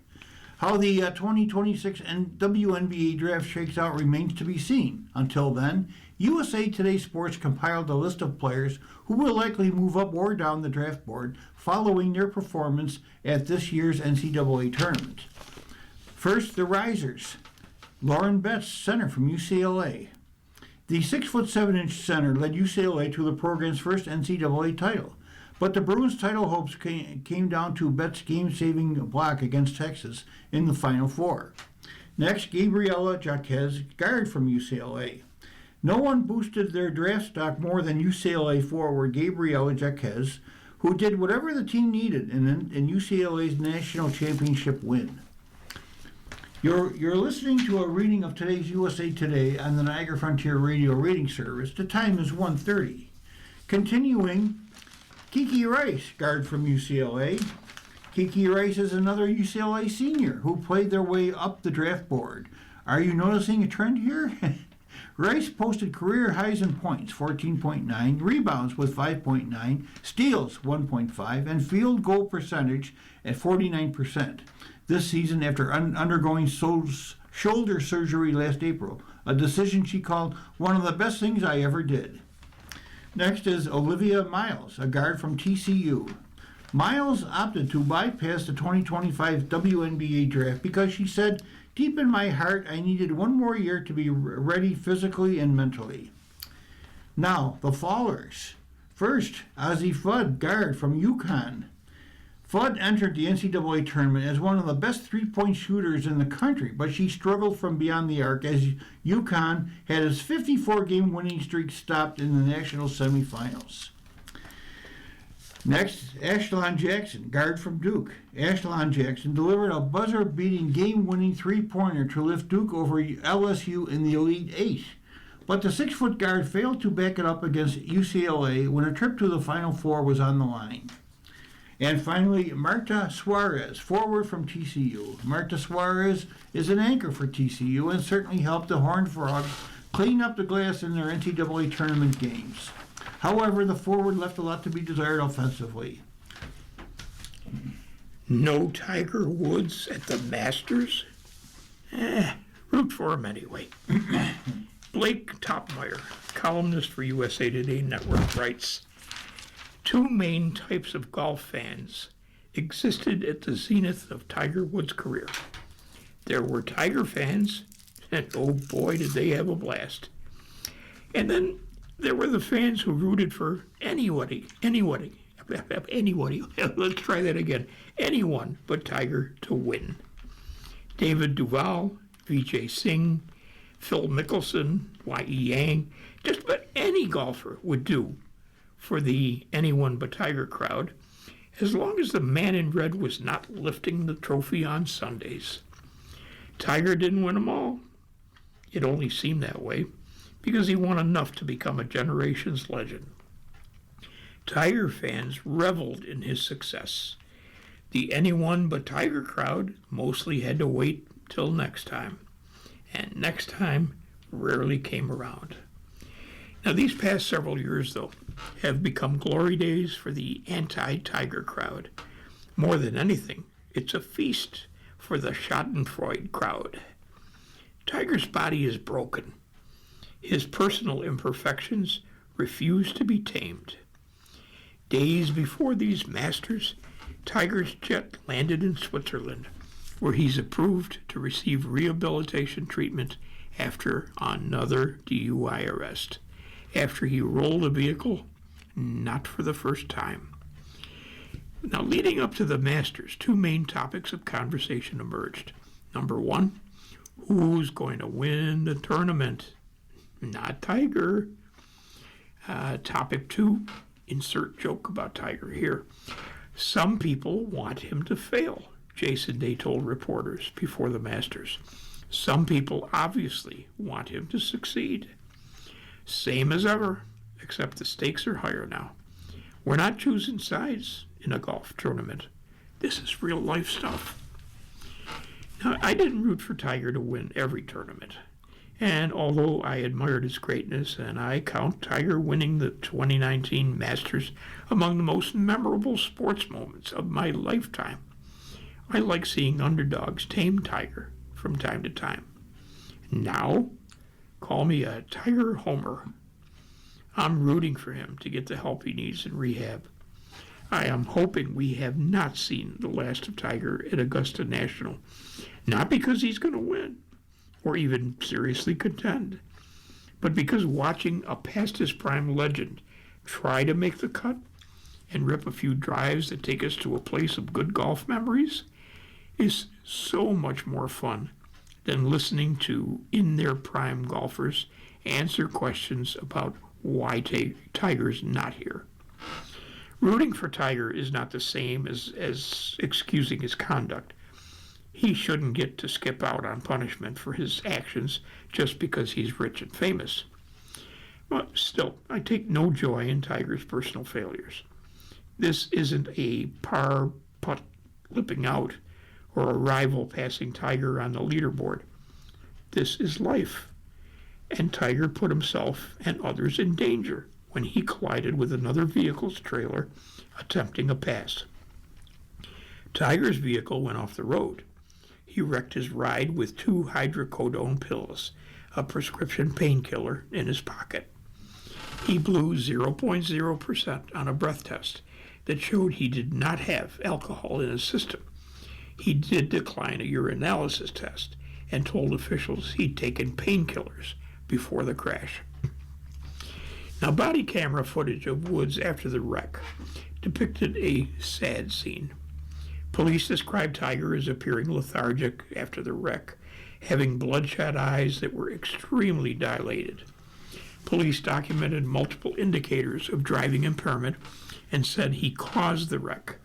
B: How the 2026 WNBA draft shakes out remains to be seen. Until then, USA Today Sports compiled a list of players who will likely move up or down the draft board following their performance at this year's NCAA tournament. First, the risers. Lauren Betts, center from UCLA. The 6'7" center led UCLA to the program's first NCAA title, but the Bruins' title hopes came down to Betts' game-saving block against Texas in the Final Four. Next, Gabriela Jaquez, guard from UCLA. No one boosted their draft stock more than UCLA forward Gabriel Jaquez, who did whatever the team needed in UCLA's national championship win. You're listening to a reading of today's USA Today on the Niagara Frontier Radio reading service. The time is 1:30. Continuing, Kiki Rice, guard from UCLA. Kiki Rice is another UCLA senior who played their way up the draft board. Are you noticing a trend here? Rice posted career highs in points, 14.9, rebounds with 5.9, steals, 1.5, and field goal percentage at 49% this season after undergoing shoulder surgery last April, a decision she called one of the best things I ever did. Next is Olivia Miles, a guard from TCU. Miles opted to bypass the 2025 WNBA draft because she said, "Deep in my heart, I needed one more year to be ready physically and mentally." Now, the Fallers. First, Ozzie Fudd, guard from UConn. Fudd entered the NCAA tournament as one of the best three-point shooters in the country, but she struggled from beyond the arc as UConn had its 54-game winning streak stopped in the national semifinals. Next, Ashlon Jackson, guard from Duke. Ashlon Jackson delivered a buzzer-beating game-winning three-pointer to lift Duke over LSU in the Elite Eight. But the 6-foot guard failed to back it up against UCLA when a trip to the Final Four was on the line. And finally, Marta Suarez, forward from TCU. Marta Suarez is an anchor for TCU and certainly helped the Horned Frogs clean up the glass in their NCAA tournament games. However, the forward left a lot to be desired offensively.
A: No Tiger Woods at the Masters? Root for him anyway. Blake Topmeyer, columnist for USA Today Network, writes, two main types of golf fans existed at the zenith of Tiger Woods' career. There were Tiger fans, and oh boy did they have a blast. And then there were the fans who rooted for anybody, let's try that again, anyone but Tiger to win. David Duval, Vijay Singh, Phil Mickelson, Y.E. Yang, just about any golfer would do for the anyone but Tiger crowd, as long as the man in red was not lifting the trophy on Sundays. Tiger didn't win them all. It only seemed that way because he won enough to become a generation's legend. Tiger fans reveled in his success. The anyone but Tiger crowd mostly had to wait till next time, and next time rarely came around. Now, these past several years, though, have become glory days for the anti-Tiger crowd. More than anything, it's a feast for the Schadenfreude crowd. Tiger's body is broken. His personal imperfections refuse to be tamed. Days before these Masters, Tiger's jet landed in Switzerland, where he's approved to receive rehabilitation treatment after another DUI arrest, after he rolled a vehicle, not for the first time. Now, leading up to the Masters, two main topics of conversation emerged. Number one, who's going to win the tournament? Not Tiger. Topic two, insert joke about Tiger here. Some people want him to fail, Jason Day told reporters before the Masters. Some people obviously want him to succeed. Same as ever, except the stakes are higher now. We're not choosing sides in a golf tournament. This is real life stuff. Now, I didn't root for Tiger to win every tournament. And although I admired his greatness, and I count Tiger winning the 2019 Masters among the most memorable sports moments of my lifetime, I like seeing underdogs tame Tiger from time to time. Now, call me a Tiger homer. I'm rooting for him to get the help he needs in rehab. I am hoping we have not seen the last of Tiger at Augusta National, not because he's going to win or even seriously contend, but because watching a past his prime legend try to make the cut and rip a few drives that take us to a place of good golf memories is so much more fun than listening to in their prime golfers answer questions about why Tiger's not here. Rooting for Tiger is not the same as excusing his conduct. He shouldn't get to skip out on punishment for his actions just because he's rich and famous. But still, I take no joy in Tiger's personal failures. This isn't a par putt lipping out or a rival passing Tiger on the leaderboard. This is life, and Tiger put himself and others in danger when he collided with another vehicle's trailer attempting a pass. Tiger's vehicle went off the road. He wrecked his ride with 2 hydrocodone pills, a prescription painkiller, in his pocket. He blew 0.0% on a breath test that showed he did not have alcohol in his system. He did decline a urinalysis test and told officials he'd taken painkillers before the crash. Now, body camera footage of Woods after the wreck depicted a sad scene. Police described Tiger as appearing lethargic after the wreck, having bloodshot eyes that were extremely dilated. Police documented multiple indicators of driving impairment and said he caused the wreck,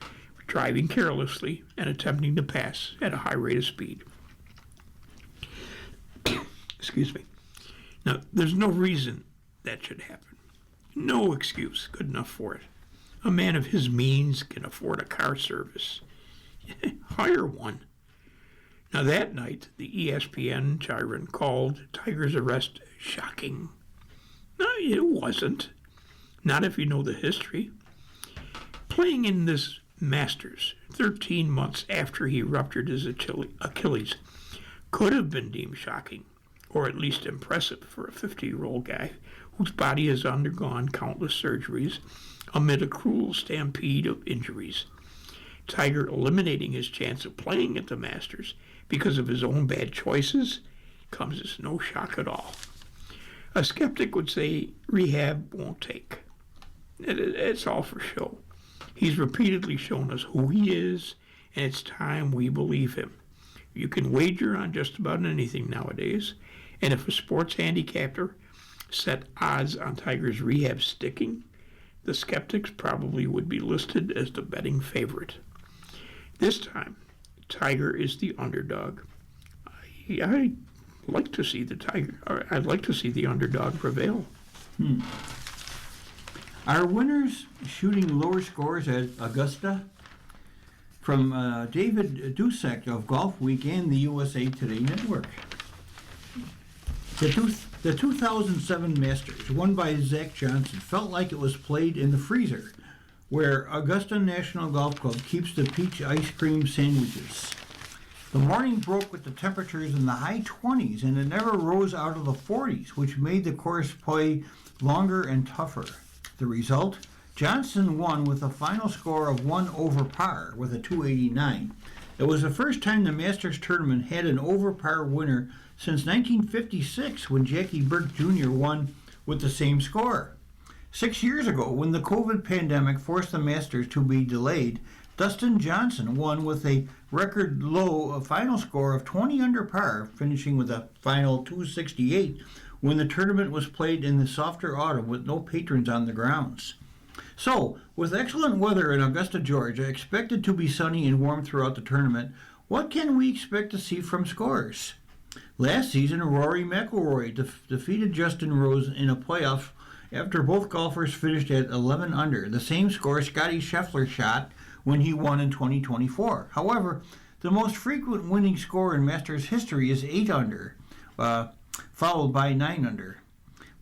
A: driving carelessly and attempting to pass at a high rate of speed. Excuse me. Now, there's no reason that should happen. No excuse good enough for it. A man of his means can afford a car service. Hire one. Now, that night, the ESPN Chiron called Tiger's arrest shocking. No, it wasn't. Not if you know the history. Playing in this Masters 13 months after he ruptured his Achilles could have been deemed shocking, or at least impressive for a 50-year-old guy whose body has undergone countless surgeries amid a cruel stampede of injuries. Tiger eliminating his chance of playing at the Masters because of his own bad choices comes as no shock at all. A skeptic would say rehab won't take. It's all for show. He's repeatedly shown us who he is, and it's time we believe him. You can wager on just about anything nowadays, and if a sports handicapper set odds on Tiger's rehab sticking, the skeptics probably would be listed as the betting favorite. This time, Tiger is the underdog. I'd like to see the underdog prevail.
B: Are winners shooting lower scores at Augusta? From David Dusek of Golf Week and the USA Today Network. The 2007 Masters, won by Zach Johnson, felt like it was played in the freezer, where Augusta National Golf Club keeps the peach ice cream sandwiches. The morning broke with the temperatures in the high 20s, and it never rose out of the 40s, which made the course play longer and tougher. The result? Johnson won with a final score of 1 over par with a 289. It was the first time the Masters tournament had an over par winner since 1956, when Jackie Burke Jr. won with the same score. 6 years ago, when the COVID pandemic forced the Masters to be delayed, Dustin Johnson won with a record low final score of 20 under par, finishing with a final 268 when the tournament was played in the softer autumn with no patrons on the grounds. So, with excellent weather in Augusta, Georgia, expected to be sunny and warm throughout the tournament, what can we expect to see from scores? Last season, Rory McIlroy defeated Justin Rose in a playoff after both golfers finished at 11 under, the same score Scottie Scheffler shot when he won in 2024. However, the most frequent winning score in Masters history is 8 under, followed by 9 under.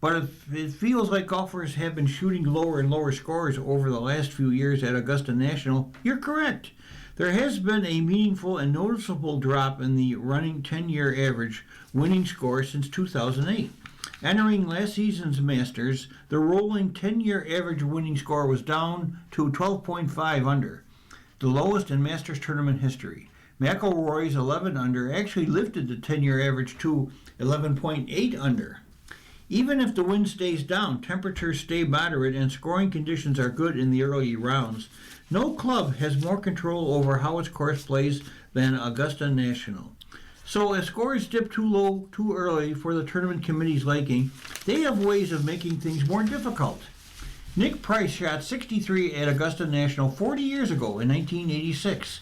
B: But if it feels like golfers have been shooting lower and lower scores over the last few years at Augusta National, you're correct. There has been a meaningful and noticeable drop in the running 10-year average winning score since 2008. Entering last season's Masters, the rolling 10-year average winning score was down to 12.5 under, the lowest in Masters tournament history. McIlroy's 11 under actually lifted the 10-year average to 11.8 under. Even if the wind stays down, temperatures stay moderate, and scoring conditions are good in the early rounds, no club has more control over how its course plays than Augusta National. So if scores dip too low too early for the tournament committee's liking, they have ways of making things more difficult. Nick Price shot 63 at Augusta National 40 years ago in 1986,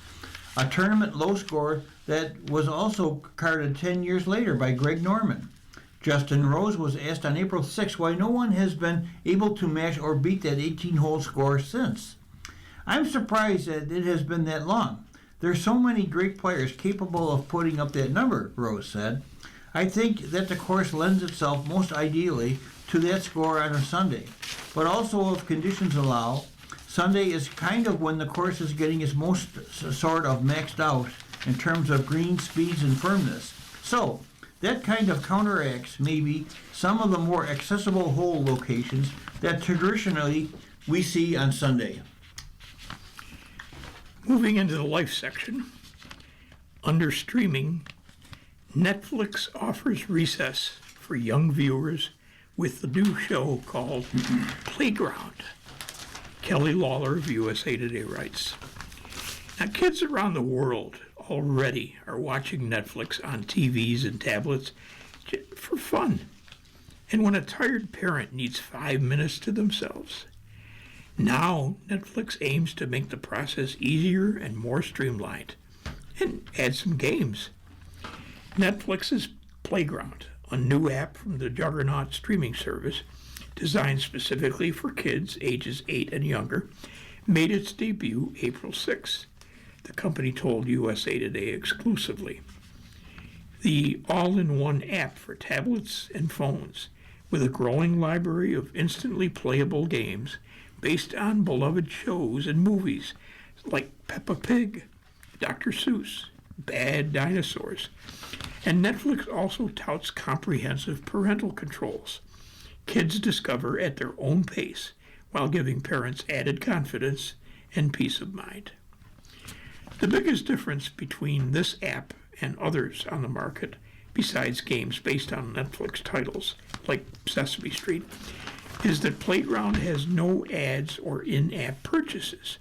B: a tournament low score that was also carded 10 years later by Greg Norman. Justin Rose was asked on April 6 why no one has been able to match or beat that 18-hole score since. I'm surprised that it has been that long. There's so many great players capable of putting up that number, Rose said. I think that the course lends itself most ideally to that score on a Sunday. But also if conditions allow, Sunday is kind of when the course is getting its most sort of maxed out in terms of green speeds and firmness. So, that kind of counteracts maybe some of the more accessible hole locations that traditionally we see on Sunday.
A: Moving into the life section, under streaming, Netflix offers recess for young viewers with the new show called Playground. Kelly Lawler of USA Today writes, now kids around the world already are watching Netflix on TVs and tablets for fun, and when a tired parent needs 5 minutes to themselves. Now, Netflix aims to make the process easier and more streamlined, and add some games. Netflix's Playground, a new app from the Juggernaut streaming service, designed specifically for kids ages 8 and younger, made its debut April 6th. The company told USA Today exclusively. The all-in-one app for tablets and phones, with a growing library of instantly playable games based on beloved shows and movies like Peppa Pig, Dr. Seuss, Bad Dinosaurs. And Netflix also touts comprehensive parental controls. Kids discover at their own pace while giving parents added confidence and peace of mind. The biggest difference between this app and others on the market, besides games based on Netflix titles like Sesame Street, is that Playground has no ads or in-app purchases,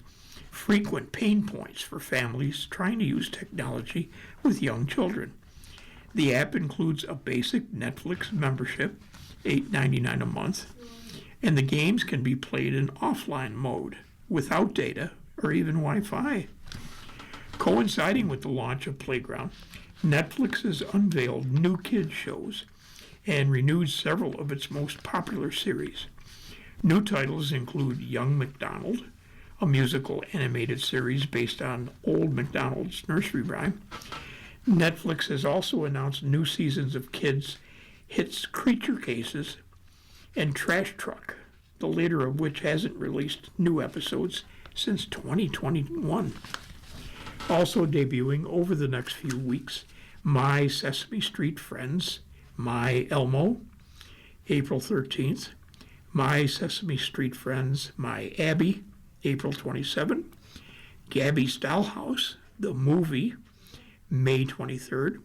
A: frequent pain points for families trying to use technology with young children. The app includes a basic Netflix membership, $8.99 a month, and the games can be played in offline mode, without data or even Wi-Fi. Coinciding with the launch of Playground, Netflix has unveiled new kids shows and renewed several of its most popular series. New titles include Young McDonald, a musical animated series based on Old MacDonald's nursery rhyme. Netflix has also announced new seasons of kids' hits Creature Cases and Trash Truck, the later of which hasn't released new episodes since 2021. Also debuting over the next few weeks, My Sesame Street Friends, My Elmo, April 13th, My Sesame Street Friends, My Abby, April 27th, Gabby's Dollhouse, the movie, May 23rd,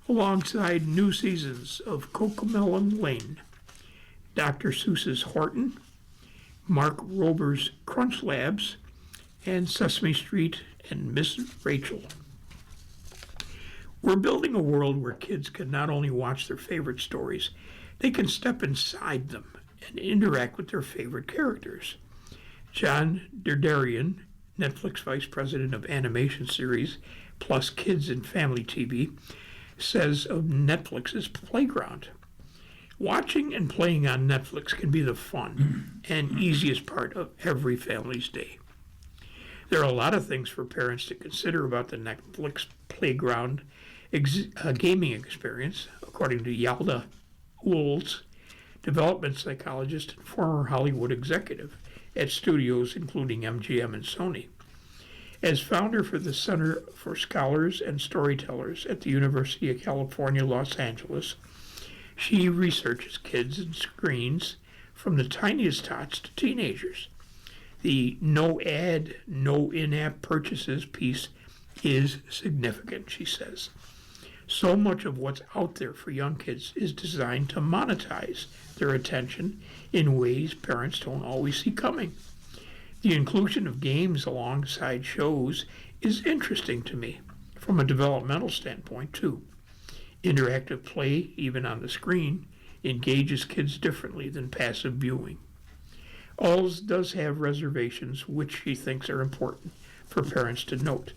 A: alongside new seasons of Cocomelon Lane, Dr. Seuss's Horton, Mark Rober's Crunch Labs, and Sesame Street and Miss Rachel. We're building a world where kids can not only watch their favorite stories, they can step inside them and interact with their favorite characters. John Derderian, Netflix Vice President of Animation Series plus Kids and Family TV, says of Netflix's Playground, watching and playing on Netflix can be the fun and easiest part of every family's day. There are a lot of things for parents to consider about the Netflix Playground gaming experience, according to Yalda Wools, development psychologist and former Hollywood executive at studios including MGM and Sony. As founder for the Center for Scholars and Storytellers at the University of California, Los Angeles, she researches kids and screens from the tiniest tots to teenagers. The no ad, no in-app purchases piece is significant, she says. So much of what's out there for young kids is designed to monetize their attention in ways parents don't always see coming. The inclusion of games alongside shows is interesting to me from a developmental standpoint, too. Interactive play, even on the screen, engages kids differently than passive viewing. Alls does have reservations which she thinks are important for parents to note.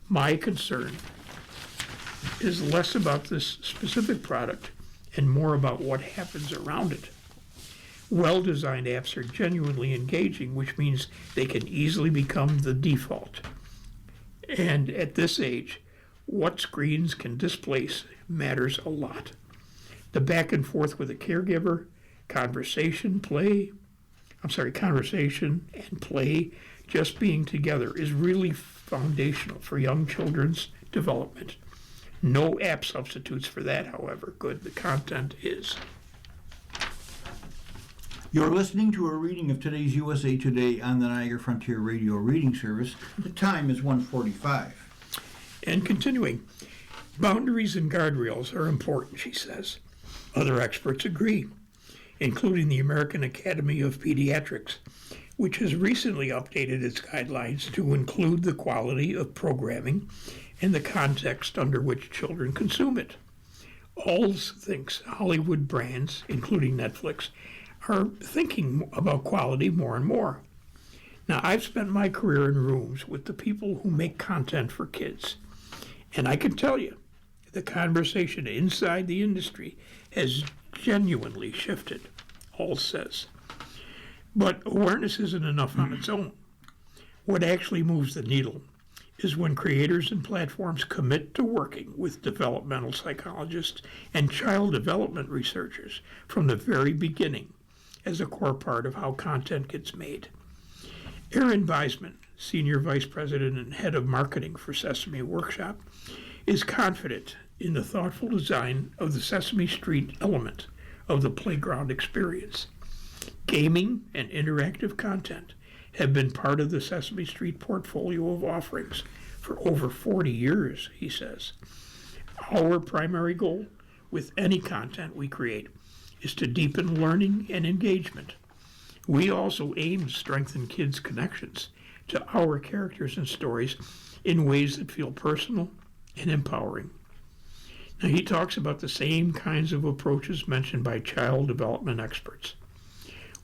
A: My concern is less about this specific product and more about what happens around it. Well-designed apps are genuinely engaging, which means they can easily become the default. And at this age, what screens can displace matters a lot. The back and forth with a caregiver, conversation and play, just being together is really foundational for young children's development. No app substitutes for that, however good the content is.
B: You're listening to a reading of today's USA Today on the Niagara Frontier Radio Reading Service. The time is 1:45.
A: And continuing, boundaries and guardrails are important, she says. Other experts agree, including the American Academy of Pediatrics, which has recently updated its guidelines to include the quality of programming and the context under which children consume it. Alls thinks Hollywood brands, including Netflix, are thinking about quality more and more. Now, I've spent my career in rooms with the people who make content for kids, and I can tell you, the conversation inside the industry has genuinely shifted, Alls says. But awareness isn't enough on its own. What actually moves the needle is when creators and platforms commit to working with developmental psychologists and child development researchers from the very beginning as a core part of how content gets made. Aaron Weisman, Senior Vice President and Head of Marketing for Sesame Workshop, is confident in the thoughtful design of the Sesame Street element of the playground experience. Gaming and interactive content have been part of the Sesame Street portfolio of offerings for over 40 years, he says. Our primary goal with any content we create is to deepen learning and engagement. We also aim to strengthen kids' connections to our characters and stories in ways that feel personal and empowering. Now, he talks about the same kinds of approaches mentioned by child development experts.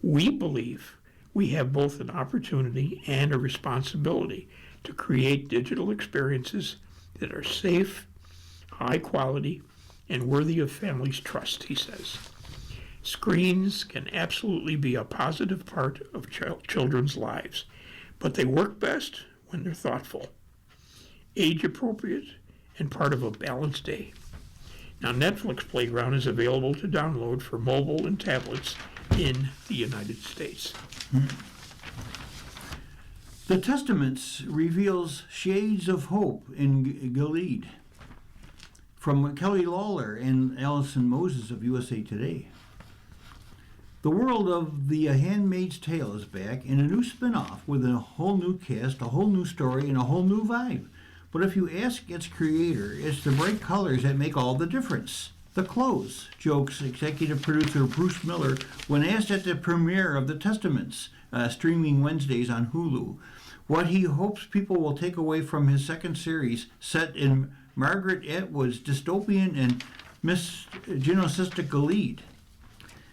A: We believe we have both an opportunity and a responsibility to create digital experiences that are safe, high quality, and worthy of families' trust, he says. Screens can absolutely be a positive part of children's lives, but they work best when they're thoughtful, age-appropriate, and part of a balanced day. Now, Netflix Playground is available to download for mobile and tablets in the United States.
B: The Testaments reveals shades of hope in Gilead. From Kelly Lawler and Allison Moses of USA Today. The world of The Handmaid's Tale is back in a new spin-off with a whole new cast, a whole new story, and a whole new vibe. But if you ask its creator, it's the bright colors that make all the difference. The clothes, jokes executive producer Bruce Miller when asked at the premiere of The Testaments, streaming Wednesdays on Hulu, what he hopes people will take away from his second series set in Margaret Atwood's dystopian and misogynistic Gilead.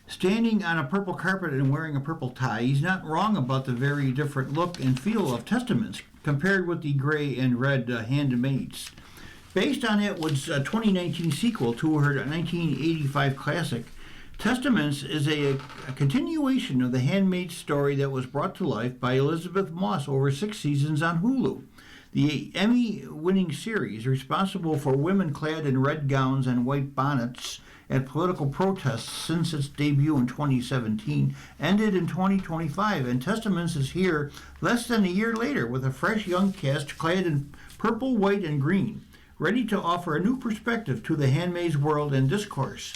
B: Standing on a purple carpet and wearing a purple tie, he's not wrong about the very different look and feel of Testaments compared with the gray and red Handmaids. Based on Atwood's 2019 sequel to her 1985 classic, Testaments is a continuation of the Handmaid's story that was brought to life by Elizabeth Moss over 6 seasons on Hulu. The Emmy-winning series, responsible for women clad in red gowns and white bonnets at political protests since its debut in 2017, ended in 2025, and Testaments is here less than a year later with a fresh young cast clad in purple, white, and green, ready to offer a new perspective to the Handmaid's world and discourse.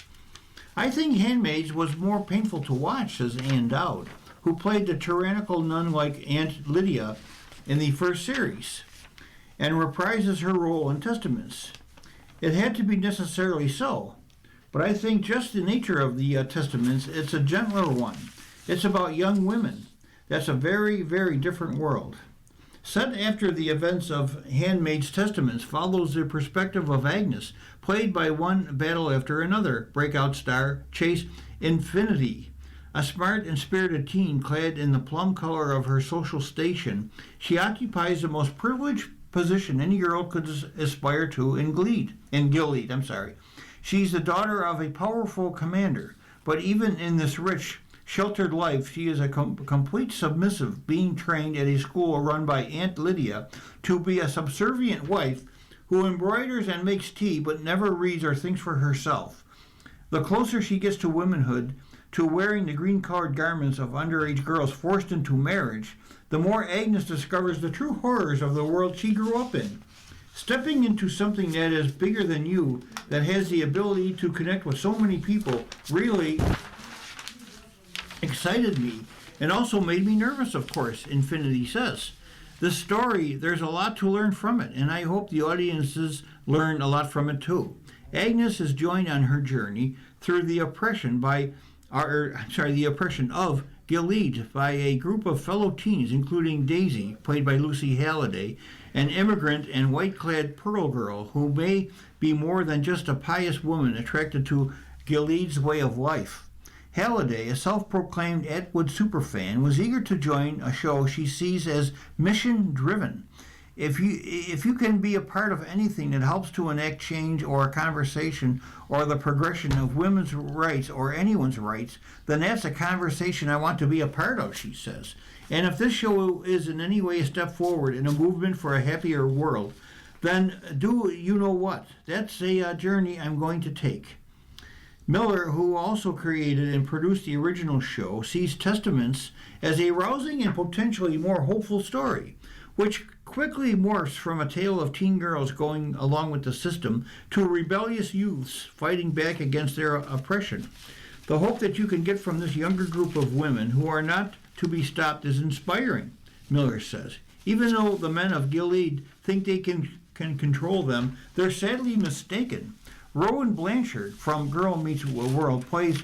B: I think Handmaids was more painful to watch, says Ann Dowd, who played the tyrannical nun-like Aunt Lydia in the first series, and reprises her role in Testaments. It had to be necessarily so, but I think just the nature of the Testaments, it's a gentler one. It's about young women. That's a very, very different world. Set after the events of Handmaid's Testament, follows the perspective of Agnes, played by one battle after another breakout star Chase Infinity. A smart and spirited teen clad in the plum color of her social station, she occupies the most privileged position any girl could aspire to in Gilead. She's the daughter of a powerful commander, but even in this rich, sheltered life, she is a complete submissive, being trained at a school run by Aunt Lydia to be a subservient wife who embroiders and makes tea but never reads or thinks for herself. The closer she gets to womanhood, to wearing the green-colored garments of underage girls forced into marriage, the more Agnes discovers the true horrors of the world she grew up in. Stepping into something that is bigger than you, that has the ability to connect with so many people, really excited me and also made me nervous, of course, Infinity says. This story, there's a lot to learn from it, and I hope the audiences learn a lot from it too. Agnes is joined on her journey through the oppression of Gilead by a group of fellow teens, including Daisy, played by Lucy Halliday, an immigrant and white-clad Pearl girl who may be more than just a pious woman attracted to Gilead's way of life. Halliday, a self-proclaimed Atwood superfan, was eager to join a show she sees as mission-driven. If you can be a part of anything that helps to enact change or a conversation or the progression of women's rights or anyone's rights, then that's a conversation I want to be a part of, she says. And if this show is in any way a step forward in a movement for a happier world, then do you know what? That's a journey I'm going to take. Miller, who also created and produced the original show, sees Testaments as a rousing and potentially more hopeful story, which quickly morphs from a tale of teen girls going along with the system to rebellious youths fighting back against their oppression. The hope that you can get from this younger group of women who are not to be stopped is inspiring, Miller says. Even though the men of Gilead think they can control them, they're sadly mistaken. Rowan Blanchard from Girl Meets World plays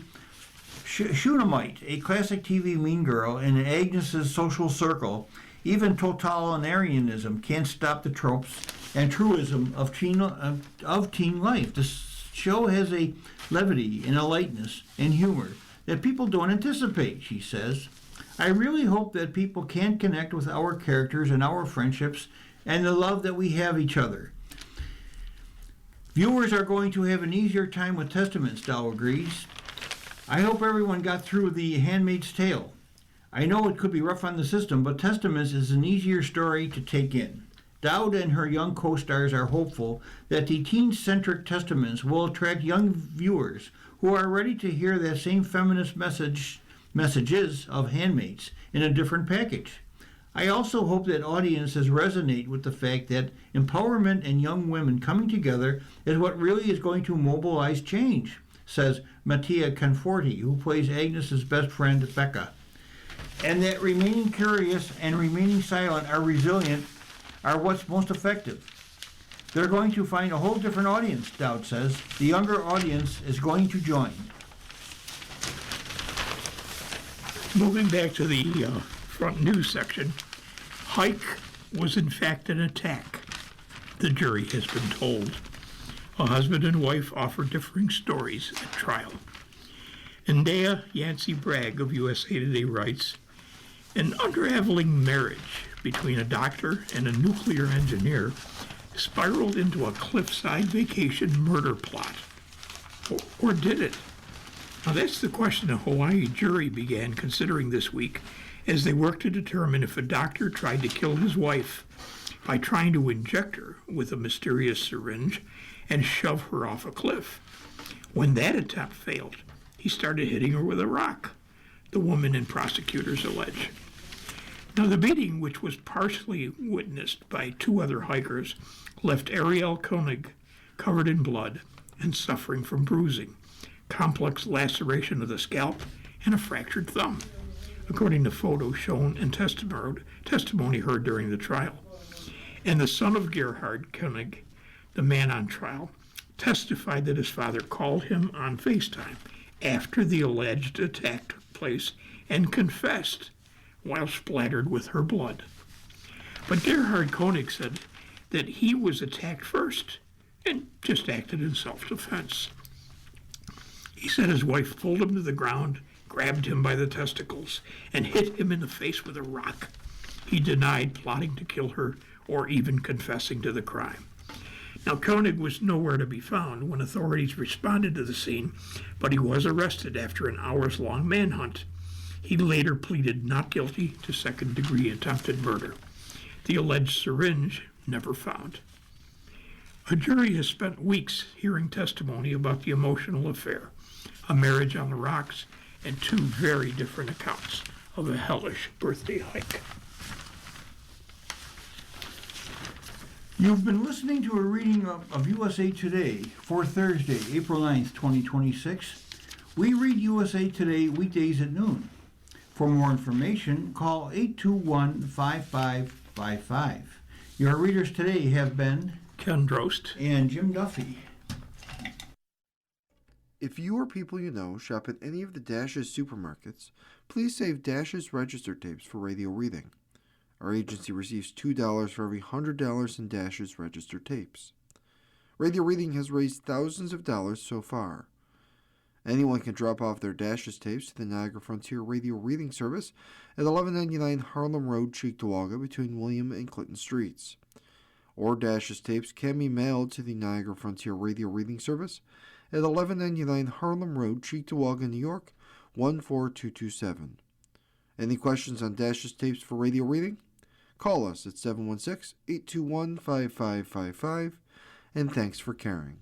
B: Shunammite, a classic TV mean girl in Agnes's social circle. Even totalitarianism can't stop the tropes and truism of teen life. The show has a levity and a lightness and humor that people don't anticipate, she says. I really hope that people can connect with our characters and our friendships and the love that we have each other. Viewers are going to have an easier time with Testaments, Dow agrees. I hope everyone got through The Handmaid's Tale. I know it could be rough on the system, but Testaments is an easier story to take in. Dowd and her young co-stars are hopeful that the teen-centric Testaments will attract young viewers who are ready to hear that same feminist messages of Handmaids in a different package. I also hope that audiences resonate with the fact that empowerment and young women coming together is what really is going to mobilize change, says Mattia Conforti, who plays Agnes's best friend, Becca. And that remaining curious and remaining silent are resilient are what's most effective. They're going to find a whole different audience, Dowd says. The younger audience is going to join.
A: Moving back to the front news section, hike was in fact an attack, the jury has been told. A husband and wife offer differing stories at trial. Ndea Yancey Bragg of USA Today writes, an unraveling marriage between a doctor and a nuclear engineer spiraled into a cliffside vacation murder plot. Or did it? Now that's the question a Hawaii jury began considering this week as they worked to determine if a doctor tried to kill his wife by trying to inject her with a mysterious syringe and shove her off a cliff. When that attempt failed, he started hitting her with a rock, the woman and prosecutors allege. Now the beating, which was partially witnessed by two other hikers, left Ariel Koenig covered in blood and suffering from bruising, complex laceration of the scalp, and a fractured thumb, according to photos shown and testimony heard during the trial. And the son of Gerhard Koenig, the man on trial, testified that his father called him on FaceTime after the alleged attack took place and confessed while splattered with her blood. But Gerhard Koenig said that he was attacked first and just acted in self-defense. He said his wife pulled him to the ground, grabbed him by the testicles, and hit him in the face with a rock. He denied plotting to kill her or even confessing to the crime. Now, Koenig was nowhere to be found when authorities responded to the scene, but he was arrested after an hours-long manhunt. He later pleaded not guilty to second-degree attempted murder. The alleged syringe never found. A jury has spent weeks hearing testimony about the emotional affair, a marriage on the rocks, and two very different accounts of a hellish birthday hike.
B: You've been listening to a reading of USA Today for Thursday, April 9th, 2026. We read USA Today weekdays at noon. For more information, call 821-5555. Your readers today have been
A: Ken Drost
B: and Jim Duffy.
C: If you or people you know shop at any of the Dash's supermarkets, please save Dash's register tapes for radio reading. Our agency receives $2 for every $100 in Dash's register tapes. Radio reading has raised thousands of dollars so far. Anyone can drop off their Dash's tapes to the Niagara Frontier Radio Reading Service at 1199 Harlem Road, Cheektowaga, between William and Clinton Streets. Or Dash's tapes can be mailed to the Niagara Frontier Radio Reading Service at 1199 Harlem Road, Cheektowaga, New York, 14227. Any questions on Dash's tapes for radio reading? Call us at 716-821-5555, and thanks for caring.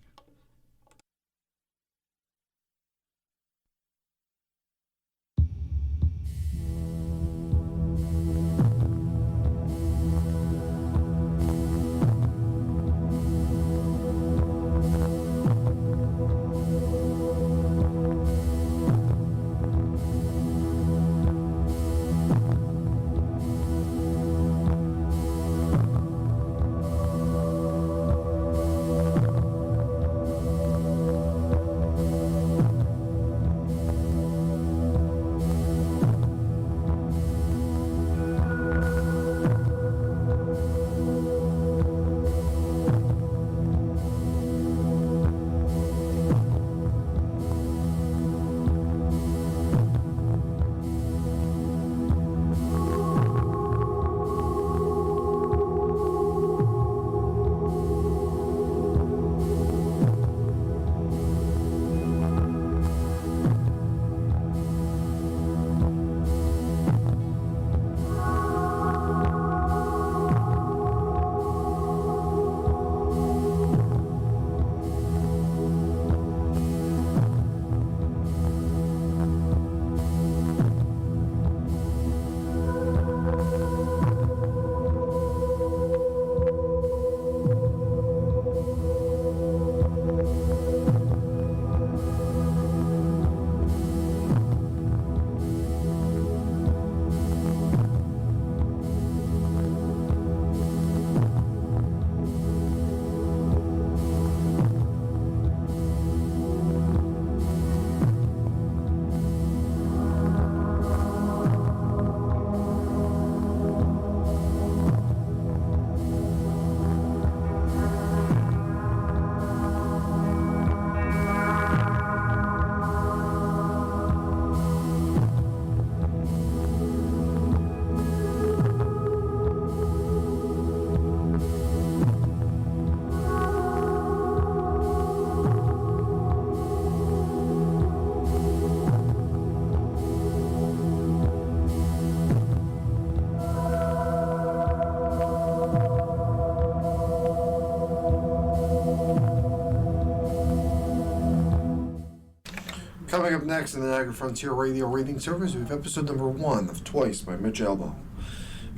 C: Coming up next in the Niagara Frontier Radio Reading Service, we have episode number 1 of Twice by Mitch Elbow.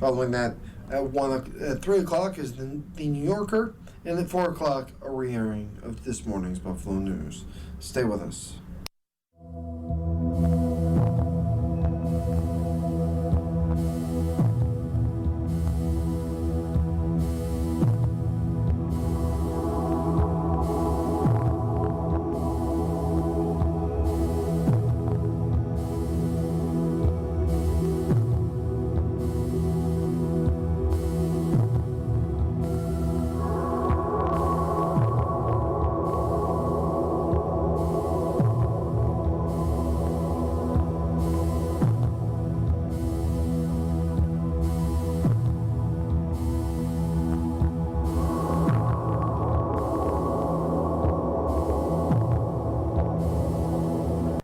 C: Following that, at 3 o'clock is the New Yorker, and at 4 o'clock, a re-airing of this morning's Buffalo News. Stay with us.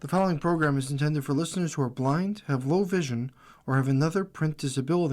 C: The following program is intended for listeners who are blind, have low vision, or have another print disability.